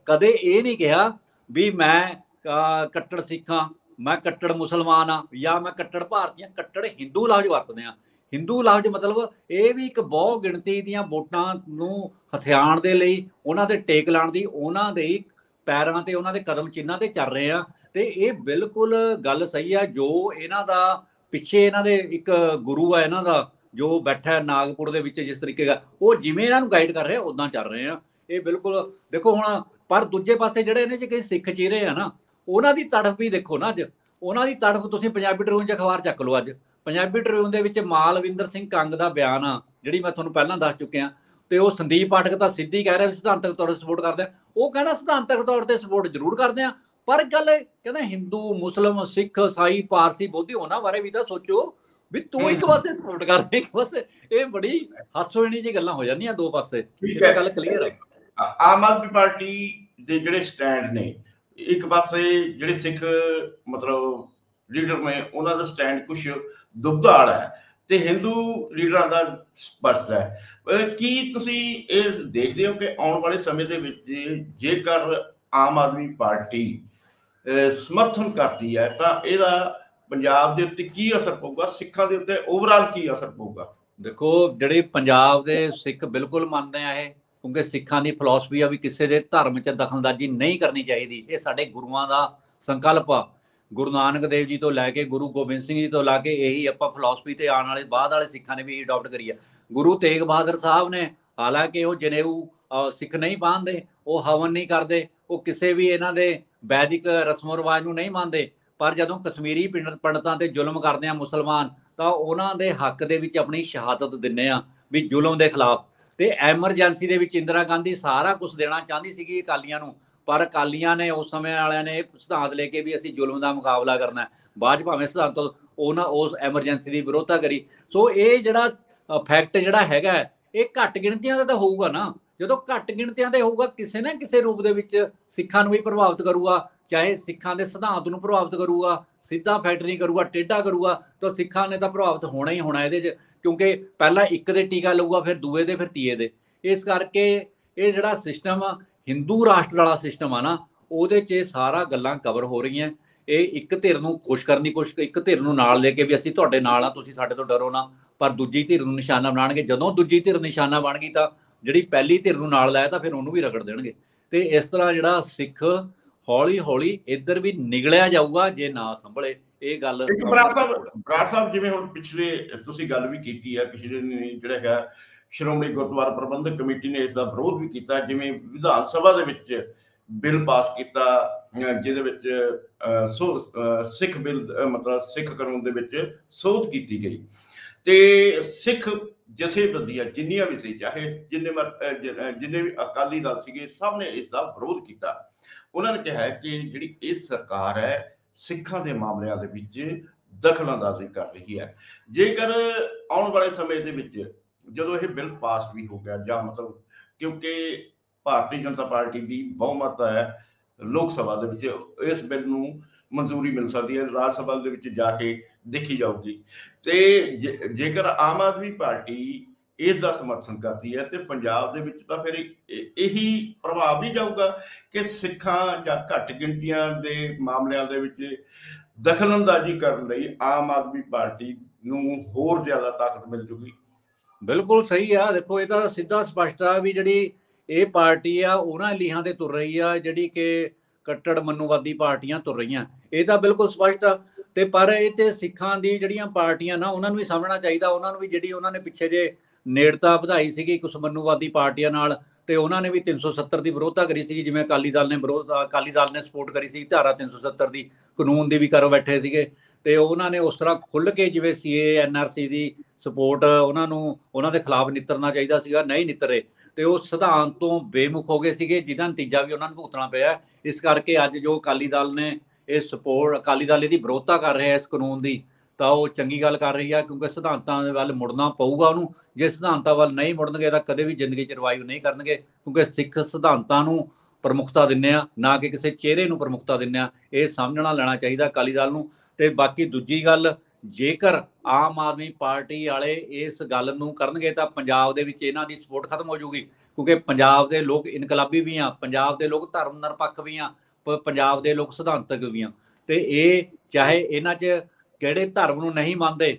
ਕਦੇ ਇਹ ਨਹੀਂ ਕਿਹਾ ਵੀ ਮੈਂ ਕੱਟੜ ਸਿੱਖ ਹਾਂ, ਮੈਂ ਕੱਟੜ ਮੁਸਲਮਾਨ ਆ, ਜਾਂ ਮੈਂ ਕੱਟੜ ਭਾਰਤੀ ਹਾਂ। ਕੱਟੜ ਹਿੰਦੂ ਲਫ਼ਜ਼ ਵਰਤਦੇ ਆ। ਹਿੰਦੂ ਲਫ਼ਜ਼ ਮਤਲਬ ਇਹ ਵੀ ਇੱਕ ਬਹੁ ਗਿਣਤੀ ਦੀਆਂ ਵੋਟਾਂ ਨੂੰ ਹਥਿਆਉਣ ਦੇ ਲਈ, ਉਹਨਾਂ ਦੇ ਟੇਕ ਲਾਉਣ ਦੀ, ਉਹਨਾਂ ਦੇ ਪੈਰਾਂ ਤੇ, ਉਹਨਾਂ ਦੇ ਕਦਮ ਚਿੰਨ੍ਹਾਂ ਤੇ ਚੱਲ ਰਹੇ ਆ। ਤੇ ਇਹ ਬਿਲਕੁਲ ਗੱਲ ਸਹੀ ਆ ਜੋ ਇਹਨਾਂ ਦਾ ਪਿੱਛੇ ਇਹਨਾਂ ਦੇ ਇੱਕ ਗੁਰੂ ਆ ਇਹਨਾਂ ਦਾ ਜੋ ਬੈਠਾ ਨਾਗਪੁਰ ਦੇ ਵਿੱਚ, ਜਿਸ ਤਰੀਕੇ ਦਾ ਉਹ ਜਿਵੇਂ ਇਹਨਾਂ ਨੂੰ ਗਾਈਡ ਕਰ ਰਿਹਾ ਉਦਾਂ ਚੱਲ ਰਹੇ ਆ। ਇਹ ਬਿਲਕੁਲ ਦੇਖੋ ਹੁਣ, ਪਰ ਦੂਜੇ ਪਾਸੇ ਜਿਹੜੇ ਨੇ ਜੇ ਕਈ ਸਿੱਖ ਚਿਹਰੇ ਆ ਨਾ, ਉਹਨਾਂ ਦੀ ਤੜਫ ਵੀ ਦੇਖੋ ਨਾ। ਅੱਜ ਉਹਨਾਂ ਦੀ ਤੜਫ ਤੁਸੀਂ ਪੰਜਾਬੀ ਟ੍ਰਿਬਿਊਨ 'ਚ ਅਖਬਾਰ ਚੱਕ ਲਓ। ਅੱਜ ਪੰਜਾਬੀ ਟ੍ਰਿਬਿਊਨ ਦੇ ਵਿੱਚ ਮਾਲਵਿੰਦਰ ਸਿੰਘ ਕੰਗ ਦਾ ਬਿਆਨ ਆ, ਜਿਹੜੀ ਮੈਂ ਤੁਹਾਨੂੰ ਪਹਿਲਾਂ ਦੱਸ ਚੁੱਕਿਆ, ਤੇ ਉਹ ਸੰਦੀਪ ਪਾਠਕ ਤਾਂ ਸਿੱਧੀ ਕਹਿ ਰਿਹਾ ਵੀ ਸਿਧਾਂਤਕ ਤੌਰ ਤੇ ਸਪੋਰਟ ਕਰਦੇ ਆ। ਉਹ ਕਹਿੰਦਾ ਸਿਧਾਂਤਕ ਤੌਰ ਤੇ ਸਪੋਰਟ ਜ਼ਰੂਰ ਕਰਦੇ ਆ, ਪਰ ਗੱਲ ਕਹਿੰਦਾ ਹਿੰਦੂ, ਮੁਸਲਿਮ, ਸਿੱਖ, ਈਸਾਈ, ਪਾਰਸੀ, ਬੋਧੀ ਉਹਨਾਂ ਬਾਰੇ ਵੀ ਤਾਂ ਸੋਚੋ ਵੀ ਤੂੰ ਇੱਕ ਪਾਸੇ ਸਪੋਰਟ ਕਰਦੇ, ਇੱਕ ਪਾਸੇ। ਇਹ ਬੜੀ ਹਾਸੋਹੀਣੀ ਜਿਹੀ ਗੱਲਾਂ ਹੋ ਜਾਂਦੀਆਂ ਦੋ ਪਾਸੇ। ਇਹ ਗੱਲ ਕਲੀਅਰ ਹੈ। ਆਮ ਆਦਮੀ ਪਾਰਟੀ ਦੇ ਜਿਹੜੇ ਸਟੈਂਡ ਨੇ, ਇੱਕ ਪਾਸੇ ਜਿਹੜੇ ਸਿੱਖ ਮਤਲਬ ਲੀਡਰ ਨੇ ਉਹਨਾਂ ਦਾ ਸਟੈਂਡ ਕੁਛ ਦੁਬਦਾੜ ਹੈ, ਤੇ ਹਿੰਦੂ ਲੀਡਰਾਂ ਦਾ ਸਪਸ਼ਟ ਹੈ। ਕੀ ਤੁਸੀਂ ਇਹ ਦੇਖਦੇ ਹੋ ਕਿ ਆਉਣ ਵਾਲੇ ਸਮੇਂ ਦੇ ਵਿੱਚ ਜੇਕਰ ਆਮ ਆਦਮੀ ਪਾਰਟੀ ਸਮਰਥਨ ਕਰਦੀ ਹੈ ਤਾਂ ਇਹਦਾ ਪੰਜਾਬ ਦੇ ਉੱਤੇ ਕੀ ਅਸਰ ਪਊਗਾ, ਸਿੱਖਾਂ ਦੇ ਉੱਤੇ ਓਵਰਆਲ ਕੀ ਅਸਰ ਪਊਗਾ? ਦੇਖੋ, ਜਿਹੜੇ ਪੰਜਾਬ ਦੇ ਸਿੱਖ ਬਿਲਕੁਲ ਮੰਨਦੇ ਆ ਇਹ, ਕਿਉਂਕਿ ਸਿੱਖਾਂ ਦੀ ਫਿਲਾਸਫੀ ਆ ਵੀ ਕਿਸੇ ਦੇ ਧਰਮ 'ਚ ਦਖਲਅੰਦਾਜ਼ੀ ਨਹੀਂ ਕਰਨੀ ਚਾਹੀਦੀ। ਇਹ ਸਾਡੇ ਗੁਰੂਆਂ ਦਾ ਸੰਕਲਪ ਆ। ਗੁਰੂ ਨਾਨਕ ਦੇਵ ਜੀ ਤੋਂ ਲੈ ਕੇ ਗੁਰੂ ਗੋਬਿੰਦ ਸਿੰਘ ਜੀ ਤੋਂ ਲਾ ਕੇ ਇਹੀ ਆਪਾਂ ਫਿਲਾਸਫੀ ਤੇ ਆਉਣ ਵਾਲੇ ਬਾਅਦ ਵਾਲੇ ਸਿੱਖਾਂ ਨੇ ਵੀ ਅਡਾਪਟ ਕਰੀ ਆ। ਗੁਰੂ ਤੇਗ ਬਹਾਦਰ ਸਾਹਿਬ ਨੇ, ਹਾਲਾਂਕਿ ਉਹ ਜਨੇਊ ਸਿੱਖ ਨਹੀਂ ਪਾਉਂਦੇ, ਉਹ ਹਵਨ ਨਹੀਂ ਕਰਦੇ, ਉਹ ਕਿਸੇ ਵੀ ਇਹਨਾਂ ਦੇ ਵੈਦਿਕ ਰਸਮੋ ਰਿਵਾਜ ਨੂੰ ਨਹੀਂ ਮੰਨਦੇ, ਪਰ ਜਦੋਂ ਕਸ਼ਮੀਰੀ ਪੰਡਤਾਂ ਤੇ ਜ਼ੁਲਮ ਕਰਦੇ ਆ ਮੁਸਲਮਾਨ, ਤਾਂ ਉਹਨਾਂ ਦੇ ਹੱਕ ਦੇ ਵਿੱਚ ਆਪਣੀ ਸ਼ਹਾਦਤ ਦਿੰਦੇ ਆ ਵੀ ਜ਼ੁਲਮ ਦੇ ਖਿਲਾਫ। ਤੇ ਐਮਰਜੈਂਸੀ ਦੇ ਵਿੱਚ ਇੰਦਰਾ ਗਾਂਧੀ ਸਾਰਾ ਕੁਝ ਦੇਣਾ ਚਾਹੁੰਦੀ ਸੀਗੀ ਅਕਾਲੀਆਂ ਨੂੰ, ਪਰ ਅਕਾਲੀਆਂ ਨੇ, ਉਸ ਸਮੇਂ ਵਾਲਿਆਂ ਨੇ ਇਹ ਸਿਧਾਂਤ ਲੈ ਕੇ ਵੀ ਅਸੀਂ ਜ਼ੁਲਮ ਦਾ ਮੁਕਾਬਲਾ ਕਰਨਾ, ਬਾਅਦ 'ਚ ਭਾਵੇਂ ਸਿਧਾਂਤ ਉਹਨਾਂ ਉਸ ਐਮਰਜੈਂਸੀ ਦੀ ਵਿਰੋਧਤਾ ਕਰੀ। ਸੋ ਇਹ ਜਿਹੜਾ ਫੈਕਟ ਜਿਹੜਾ ਹੈਗਾ, ਇਹ ਘੱਟ ਗਿਣਤੀਆਂ ਦਾ ਤਾਂ ਹੋਊਗਾ ਨਾ। ਜਦੋਂ ਘੱਟ ਗਿਣਤੀਆਂ ਤੇ ਹੋਊਗਾ, ਕਿਸੇ ਨਾ ਕਿਸੇ ਰੂਪ ਦੇ ਵਿੱਚ ਸਿੱਖਾਂ ਨੂੰ ਵੀ ਪ੍ਰਭਾਵਿਤ ਕਰੂਗਾ, ਚਾਹੇ ਸਿੱਖਾਂ ਦੇ ਸਿਧਾਂਤ ਨੂੰ ਪ੍ਰਭਾਵਿਤ ਕਰੂਗਾ, ਸਿੱਧਾ ਫੈਕਟ ਨਹੀਂ ਕਰੂਗਾ, ਟੇਢਾ ਕਰੂਗਾ, ਤਾਂ ਸਿੱਖਾਂ ਨੇ ਤਾਂ ਪ੍ਰਭਾਵਿਤ ਹੋਣਾ ਹੀ ਹੋਣਾ ਇਹਦੇ 'ਚ, ਕਿਉਂਕਿ ਪਹਿਲਾਂ ਇੱਕ ਦੇ ਟੀਕਾ ਲਊਗਾ, ਫਿਰ ਦੂਏ ਦੇ, ਫਿਰ ਤੀਏ ਦੇ। ਇਸ ਕਰਕੇ ਇਹ ਜਿਹੜਾ ਸਿਸਟਮ ਆ, ਹਿੰਦੂ ਰਾਸ਼ਟਰ ਵਾਲਾ ਸਿਸਟਮ ਆ ਨਾ, ਉਹਦੇ 'ਚ ਇਹ ਸਾਰਾ ਗੱਲਾਂ ਕਵਰ ਹੋ ਰਹੀਆਂ। ਇਹ ਇੱਕ ਧਿਰ ਨੂੰ ਖੁਸ਼ ਕਰਨ ਦੀ ਕੋਸ਼ਿਸ਼, ਇੱਕ ਧਿਰ ਨੂੰ ਨਾਲ ਲੈ ਕੇ ਵੀ ਅਸੀਂ ਤੁਹਾਡੇ ਨਾਲ ਆ, ਤੁਸੀਂ ਸਾਡੇ ਤੋਂ ਡਰੋ ਨਾ, ਪਰ ਦੂਜੀ ਧਿਰ ਨੂੰ ਨਿਸ਼ਾਨਾ ਬਣਾਉਣਗੇ। ਜਦੋਂ ਦੂਜੀ ਧਿਰ ਨਿਸ਼ਾਨਾ ਬਣ ਗਈ ਤਾਂ ਜਿਹੜੀ ਪਹਿਲੀ ਧਿਰ ਨੂੰ ਨਾਲ ਲਾਇਆ ਤਾਂ ਫਿਰ ਉਹਨੂੰ ਵੀ ਰਗੜ ਦੇਣਗੇ। ਤੇ ਇਸ ਤਰ੍ਹਾਂ ਜਿਹੜਾ ਸਿੱਖ ਹੌਲੀ ਹੌਲੀ ਇੱਧਰ ਵੀ ਨਿਗਲਿਆ ਜਾਊਗਾ ਜੇ ਨਾ ਸੰਭਲੇ। ਇਹ ਗੱਲ ਬਰਾੜ ਸਾਹਿਬ, ਜਿਵੇਂ ਹੁਣ ਪਿਛਲੇ ਤੁਸੀਂ ਗੱਲ ਵੀ ਕੀਤੀ ਹੈ, ਪਿਛਲੇ ਜਿਹੜਾ ਹੈਗਾ ਸ਼੍ਰੋਮਣੀ ਗੁਰਦੁਆਰਾ ਪ੍ਰਬੰਧਕ ਕਮੇਟੀ ਨੇ ਇਸ ਦਾ ਵਿਰੋਧ ਵੀ ਕੀਤਾ, ਜਿਵੇਂ ਵਿਧਾਨ ਸਭਾ ਦੇ ਵਿੱਚ ਬਿੱਲ ਪਾਸ ਕੀਤਾ ਜਿਹਦੇ ਵਿੱਚ ਸਿੱਖ ਬਿੱਲ ਮਤਲਬ ਸਿੱਖ ਕਾਨੂੰਨ ਦੇ ਵਿੱਚ ਸੋਧ ਕੀਤੀ ਗਈ, ਤੇ ਸਿੱਖ ਜਥੇਬੰਦੀਆਂ ਜਿੰਨੀਆਂ ਵੀ ਸੀ, ਚਾਹੇ ਜਿੰਨੇ ਵੀ ਅਕਾਲੀ ਦਲ ਸੀਗੇ, ਸਭ ਨੇ ਇਸ ਦਾ ਵਿਰੋਧ ਕੀਤਾ। ਉਹਨਾਂ ਨੇ ਕਿਹਾ ਕਿ ਜਿਹੜੀ ਇਹ ਸਰਕਾਰ ਹੈ ਸਿੱਖਾਂ ਦੇ ਮਾਮਲਿਆਂ ਦੇ ਵਿੱਚ ਦਖਲਅੰਦਾਜ਼ੀ ਕਰ ਰਹੀ ਹੈ। ਜੇਕਰ ਆਉਣ ਵਾਲੇ ਸਮੇਂ ਦੇ ਵਿੱਚ ਜਦੋਂ ਇਹ ਬਿੱਲ ਪਾਸ ਵੀ ਹੋ ਗਿਆ, ਜਾਂ ਮਤਲਬ ਕਿਉਂਕਿ ਭਾਰਤੀ ਜਨਤਾ ਪਾਰਟੀ ਦੀ ਬਹੁਮਤ ਹੈ ਲੋਕ ਸਭਾ ਦੇ ਵਿੱਚ, ਇਸ ਬਿੱਲ ਨੂੰ ਮਨਜ਼ੂਰੀ ਮਿਲ ਸਕਦੀ ਹੈ, ਰਾਜ ਸਭਾ ਦੇ ਵਿੱਚ ਜਾ ਕੇ ਦੇਖੀ ਜਾਊਗੀ। ਤੇ ਜੇਕਰ ਆਮ ਆਦਮੀ ਪਾਰਟੀ ਇਸ ਦਾ ਸਮਰਥਨ ਕਰਦੀ ਹੈ ਤੇ ਪੰਜਾਬ ਦੇ ਵਿੱਚ ਤਾਂ ਫਿਰ ਇਹੀ ਪ੍ਰਭਾਵ ਨਹੀਂ ਜਾਊਗਾ ਕਿ ਸਿੱਖਾਂ ਜਾਂ ਘੱਟ ਗਿਣਤੀਆਂ ਦੇ ਮਾਮਲਿਆਂ ਦੇ ਵਿੱਚ ਦਖਲਅੰਦਾਜ਼ੀ ਕਰਨ ਲਈ ਆਮ ਆਦਮੀ ਪਾਰਟੀ ਨੂੰ ਹੋਰ ਜ਼ਿਆਦਾ ਤਾਕਤ ਮਿਲ ਜੂਗੀ। ਬਿਲਕੁਲ ਸਹੀ ਆ। ਦੇਖੋ, ਇਹ ਤਾਂ ਸਿੱਧਾ ਸਪਸ਼ਟ ਆ ਵੀ ਜਿਹੜੀ ਇਹ ਪਾਰਟੀ ਆ ਉਹਨਾਂ ਲੀਹਾਂ ਤੇ ਤੁਰ ਰਹੀ ਆ ਜਿਹੜੀ ਕਿ ਕੱਟੜ ਮਨੂਵਾਦੀ ਪਾਰਟੀਆਂ ਤੁਰ ਰਹੀਆਂ। ਇਹ ਤਾਂ ਬਿਲਕੁਲ ਸਪਸ਼ਟ ਆ। ਤੇ ਪਰ ਇਹ 'ਚ ਸਿੱਖਾਂ ਦੀ ਜਿਹੜੀਆਂ ਪਾਰਟੀਆਂ ਨਾ, ਉਹਨਾਂ ਨੂੰ ਵੀ ਸਮਝਣਾ ਚਾਹੀਦਾ। ਉਹਨਾਂ ਨੂੰ ਵੀ ਜਿਹੜੀ ਉਹਨਾਂ ਨੇ ਪਿੱਛੇ ਜੇ ਨੇੜਤਾ ਵਧਾਈ ਸੀਗੀ ਕੁਛ ਮਨੂਵਾਦੀ ਪਾਰਟੀਆਂ ਨਾਲ, ਤੇ ਉਹਨਾਂ ਨੇ ਵੀ 370 ਦੀ ਵਿਰੋਧਤਾ ਕਰੀ ਸੀਗੀ, ਜਿਵੇਂ ਅਕਾਲੀ ਦਲ ਨੇ ਸਪੋਰਟ ਕਰੀ ਸੀ ਧਾਰਾ 370 ਦੀ, ਕਾਨੂੰਨ ਦੀ ਵੀ ਕਰ ਬੈਠੇ ਸੀਗੇ। ਤੇ ਉਹਨਾਂ ਨੇ ਉਸ ਤਰ੍ਹਾਂ ਖੁੱਲ੍ਹ ਕੇ ਜਿਵੇਂ CAA NRC ਦੀ ਸਪੋਰਟ ਉਹਨਾਂ ਨੂੰ, ਉਹਨਾਂ ਦੇ ਖਿਲਾਫ ਨਿੱਤਰਨਾ ਚਾਹੀਦਾ ਸੀਗਾ, ਨਹੀਂ ਨਿੱਤਰੇ, ਤੇ ਉਹ ਸਿਧਾਂਤ ਤੋਂ ਬੇਮੁਖ ਹੋ ਗਏ ਸੀਗੇ, ਜਿਹਦਾ ਨਤੀਜਾ ਵੀ ਉਹਨਾਂ ਨੂੰ ਭੁਗਤਣਾ ਪਿਆ। ਇਸ ਕਰਕੇ ਅੱਜ ਜੋ ਅਕਾਲੀ ਦਲ ਨੇ ਇਹ ਸਪੋਰਟ, ਅਕਾਲੀ ਦਲ ਇਹਦੀ ਵਿਰੋਧਤਾ ਕਰ ਰਿਹਾ ਇਸ ਕਾਨੂੰਨ ਦੀ, ਤਾਂ ਉਹ ਚੰਗੀ ਗੱਲ ਕਰ ਰਹੀ ਆ, ਕਿਉਂਕਿ ਸਿਧਾਂਤਾਂ ਦੇ ਵੱਲ ਮੁੜਨਾ ਪਊਗਾ ਉਹਨੂੰ। ਜੇ ਸਿਧਾਂਤਾਂ ਵੱਲ ਨਹੀਂ ਮੁੜਨਗੇ ਤਾਂ ਕਦੇ ਵੀ ਜ਼ਿੰਦਗੀ 'ਚ ਰਿਵਾਈਵ ਨਹੀਂ ਕਰਨਗੇ, ਕਿਉਂਕਿ ਸਿੱਖ ਸਿਧਾਂਤਾਂ ਨੂੰ ਪ੍ਰਮੁੱਖਤਾ ਦਿੰਦੇ ਆ, ਨਾ ਕਿ ਕਿਸੇ ਚਿਹਰੇ ਨੂੰ ਪ੍ਰਮੁੱਖਤਾ ਦਿੰਦੇ ਆ। ਇਹ ਸਮਝਣਾ ਲੈਣਾ ਚਾਹੀਦਾ ਅਕਾਲੀ ਦਲ ਨੂੰ। ਤੇ ਬਾਕੀ ਦੂਜੀ ਗੱਲ, ਜੇਕਰ ਆਮ ਆਦਮੀ ਪਾਰਟੀ ਵਾਲੇ ਇਸ ਗੱਲ ਨੂੰ ਕਰਨਗੇ ਤਾਂ ਪੰਜਾਬ ਦੇ ਵਿੱਚ ਇਹਨਾਂ ਦੀ ਸਪੋਰਟ ਖਤਮ ਹੋ ਜਾਊਗੀ, ਕਿਉਂਕਿ ਪੰਜਾਬ ਦੇ ਲੋਕ ਇਨਕਲਾਬੀ ਵੀ ਆ, ਪੰਜਾਬ ਦੇ ਲੋਕ ਧਰਮ ਨਿਰਪੱਖ ਵੀ ਆ, ਪੰਜਾਬ ਦੇ ਲੋਕ ਸਿਧਾਂਤਕ ਵੀ ਆ। ਤੇ ਇਹ ਚਾਹੇ ਇਹਨਾਂ 'ਚ ਕਿਹੜੇ ਧਰਮ ਨੂੰ ਨਹੀਂ ਮੰਨਦੇ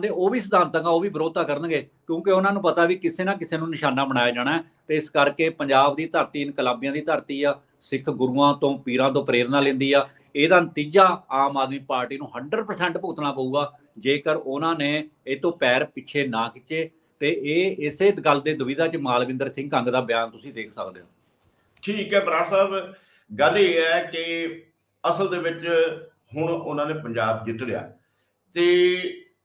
ਉਹ ਵੀ ਸਿਧਾਂਤਕ ਆ, ਉਹ ਵੀ ਵਿਰੋਧਤਾ ਕਰਨਗੇ, ਕਿਉਂਕਿ ਉਹਨਾਂ ਨੂੰ ਪਤਾ ਵੀ ਕਿਸੇ ਨਾ ਕਿਸੇ ਨੂੰ ਨਿਸ਼ਾਨਾ ਬਣਾਇਆ ਜਾਣਾ। ਤੇ ਇਸ ਕਰਕੇ ਪੰਜਾਬ ਦੀ ਧਰਤੀ ਇਨਕਲਾਬੀਆਂ ਦੀ ਧਰਤੀ ਆ, ਸਿੱਖ ਗੁਰੂਆਂ ਤੋਂ, ਪੀਰਾਂ ਤੋਂ ਪ੍ਰੇਰਨਾ ਲੈਂਦੀ ਆ। ਇਹਦਾ ਨਤੀਜਾ ਆਮ ਆਦਮੀ ਪਾਰਟੀ ਨੂੰ 100% ਭੁਗਤਣਾ ਪਊਗਾ ਜੇਕਰ ਉਹਨਾਂ ਨੇ ਇਹ ਤੋਂ ਪੈਰ ਪਿੱਛੇ ਨਾ ਖਿੱਚੇ। ਤੇ ਇਹ ਇਸੇ ਗੱਲ ਦੇ ਦੁਵਿਧਾ 'ਚ ਮਾਲਵਿੰਦਰ ਸਿੰਘ ਕੰਗ ਦਾ ਬਿਆਨ ਤੁਸੀਂ ਦੇਖ ਸਕਦੇ ਹੋ। ਠੀਕ ਹੈ ਬਰਾੜ ਸਾਹਿਬ, ਗੱਲ ਇਹ ਹੈ ਕਿ ਅਸਲ ਦੇ ਵਿੱਚ ਹੁਣ ਉਹਨਾਂ ਨੇ ਪੰਜਾਬ ਜਿੱਤ ਲਿਆ ਤੇ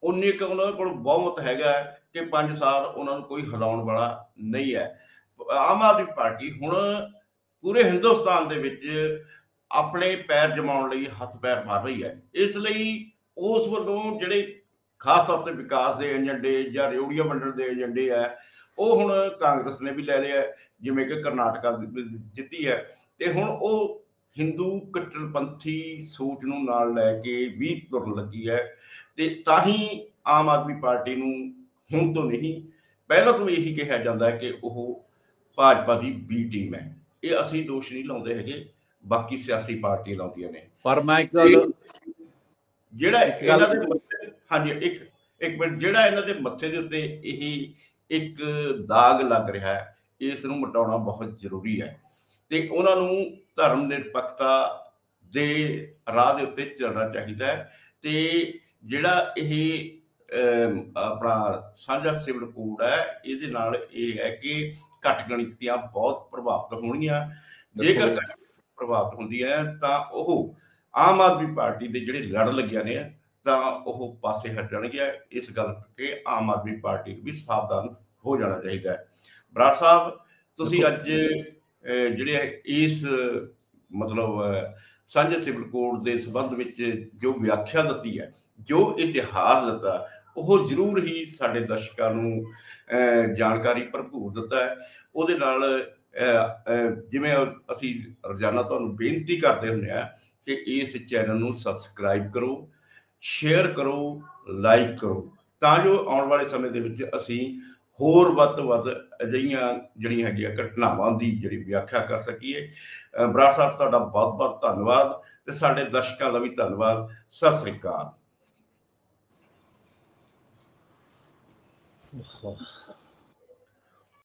ਉਨੀ ਕੁ ਉਹਨਾਂ ਕੋਲ ਬਹੁਮਤ ਹੈਗਾ ਕਿ 5 ਸਾਲ ਉਹਨਾਂ ਨੂੰ ਕੋਈ ਹਿਲਾਉਣ ਵਾਲਾ ਨਹੀਂ ਹੈ। ਆਮ ਆਦਮੀ ਪਾਰਟੀ ਹੁਣ ਪੂਰੇ ਹਿੰਦੁਸਤਾਨ ਦੇ ਵਿੱਚ ਆਪਣੇ ਪੈਰ ਜਮਾਉਣ ਲਈ ਹੱਥ ਪੈਰ ਮਾਰ ਰਹੀ ਹੈ। ਇਸ ਲਈ ਉਸ ਵੱਲੋਂ ਜਿਹੜੇ ਖਾਸ ਤੌਰ ਤੇ ਵਿਕਾਸ ਦੇ ਏਜੰਡੇ ਜਾਂ ਰੇਹੜੀਆਂ ਵੰਡਣ ਦੇ ਏਜੰਡੇ ਹੈ, ਉਹ ਹੁਣ ਕਾਂਗਰਸ ਨੇ ਵੀ ਲੈ ਲਿਆ, ਜਿਵੇਂ ਕਿ ਕਰਨਾਟਕਾ ਜਿੱਤੀ ਹੈ। ਤੇ ਹੁਣ ਉਹ ਹਿੰਦੂ ਕੱਟੜਪੰਥੀ ਸੋਚ ਨੂੰ ਨਾਲ ਲੈ ਕੇ ਵੀ ਤੁਰਨ ਲੱਗੀ ਹੈ। ਤੇ ਤਾਂ ਹੀ ਆਮ ਆਦਮੀ ਪਾਰਟੀ ਨੂੰ ਹੁਣ ਤੋਂ ਨਹੀਂ, ਪਹਿਲਾਂ ਤੋਂ ਇਹੀ ਕਿਹਾ ਜਾਂਦਾ ਹੈ ਕਿ ਉਹ ਭਾਜਪਾ ਦੀ ਬੀ ਟੀਮ ਹੈ। ਇਹ ਅਸੀਂ ਦੋਸ਼ ਨਹੀਂ ਲਾਉਂਦੇ ਹੈਗੇ, ਬਾਕੀ ਸਿਆਸੀ ਪਾਰਟੀਆਂ ਲਾਉਂਦੀਆਂ ਨੇ। ਪਰ ਮੈਂ ਇੱਕ ਗੱਲ ਜਿਹੜਾ ਇਹਨਾਂ ਦੇ ਹਾਂਜੀ ਇੱਕ ਮਿੰਟ, ਜਿਹੜਾ ਇਹਨਾਂ ਦੇ ਮੱਥੇ ਦੇ ਉੱਤੇ ਇਹ ਇੱਕ ਦਾਗ ਲੱਗ ਰਿਹਾ ਹੈ, ਇਸ ਨੂੰ ਮਿਟਾਉਣਾ ਬਹੁਤ ਜ਼ਰੂਰੀ ਹੈ ਤੇ ਉਹਨਾਂ ਨੂੰ ਧਰਮ ਨਿਰਪੱਖਤਾ ਦੇ ਰਾਹ ਦੇ ਉੱਤੇ ਚੱਲਣਾ ਚਾਹੀਦਾ ਹੈ। ਤੇ ਜਿਹੜਾ ਇਹ ਆਪਣਾ ਸਾਂਝਾ ਸਿਵਲ ਕੋਡ ਹੈ, ਇਹਦੇ ਨਾਲ ਇਹ ਹੈ ਕਿ ਘੱਟ ਗਿਣਤੀਆਂ ਬਹੁਤ ਪ੍ਰਭਾਵਿਤ ਹੋਣਗੀਆਂ। ਜੇਕਰ ਪ੍ਰਭਾਵਿਤ ਹੁੰਦੀਆਂ ਤਾਂ ਉਹ ਆਮ ਆਦਮੀ ਪਾਰਟੀ ਦੇ ਜਿਹੜੇ ਲੜ ਲੱਗਿਆ ਨੇ ਤਾਂ ਉਹ ਪਾਸੇ ਹਟ ਜਾਣਗੇ। ਇਸ ਗੱਲ ਕਰਕੇ ਆਮ ਆਦਮੀ ਪਾਰਟੀ ਨੂੰ ਵੀ ਸਾਵਧਾਨ ਹੋ ਜਾਣਾ ਚਾਹੀਦਾ ਹੈ। ਬਰਾੜ ਸਾਹਿਬ, ਤੁਸੀਂ ਅੱਜ ਜਿਹੜੇ ਇਸ ਮਤਲਬ ਸਾਂਝੇ ਸਿਵਲ ਕੋਡ ਦੇ ਸੰਬੰਧ ਵਿੱਚ ਜੋ ਵਿਆਖਿਆ ਦਿੱਤੀ ਹੈ, ਜੋ ਇਤਿਹਾਸ ਦਿੱਤਾ, ਉਹ ਜ਼ਰੂਰ ਹੀ ਸਾਡੇ ਦਰਸ਼ਕਾਂ ਨੂੰ ਜਾਣਕਾਰੀ ਭਰਪੂਰ ਦਿੱਤਾ ਹੈ। ਉਹਦੇ ਨਾਲ ਜਿਵੇਂ ਅਸੀਂ ਰੋਜ਼ਾਨਾ ਤੁਹਾਨੂੰ ਬੇਨਤੀ ਕਰਦੇ ਹੁੰਦੇ ਹਾਂ ਕਿ ਇਸ ਚੈਨਲ ਨੂੰ ਸਬਸਕ੍ਰਾਈਬ ਕਰੋ, ਸ਼ੇਅਰ ਕਰੋ, ਲਾਈਕ ਕਰੋ, ਤਾਂ ਜੋ ਆਉਣ ਵਾਲੇ ਸਮੇਂ ਦੇ ਵਿੱਚ ਅਸੀਂ ਹੋਰ ਵੱਧ ਤੋਂ ਵੱਧ ਅਜਿਹੀਆਂ ਜਿਹੜੀਆਂ ਹੈਗੀਆਂ ਘਟਨਾਵਾਂ ਦੀ ਜਿਹੜੀ ਵਿਆਖਿਆ ਕਰ ਸਕੀਏ। ਬਰਾੜ ਸਾਹਿਬ, ਤੁਹਾਡਾ ਬਹੁਤ ਬਹੁਤ ਧੰਨਵਾਦ ਤੇ ਸਾਡੇ ਦਰਸ਼ਕਾਂ ਦਾ ਵੀ ਧੰਨਵਾਦ। ਸਤਿ ਸ੍ਰੀ ਅਕਾਲ।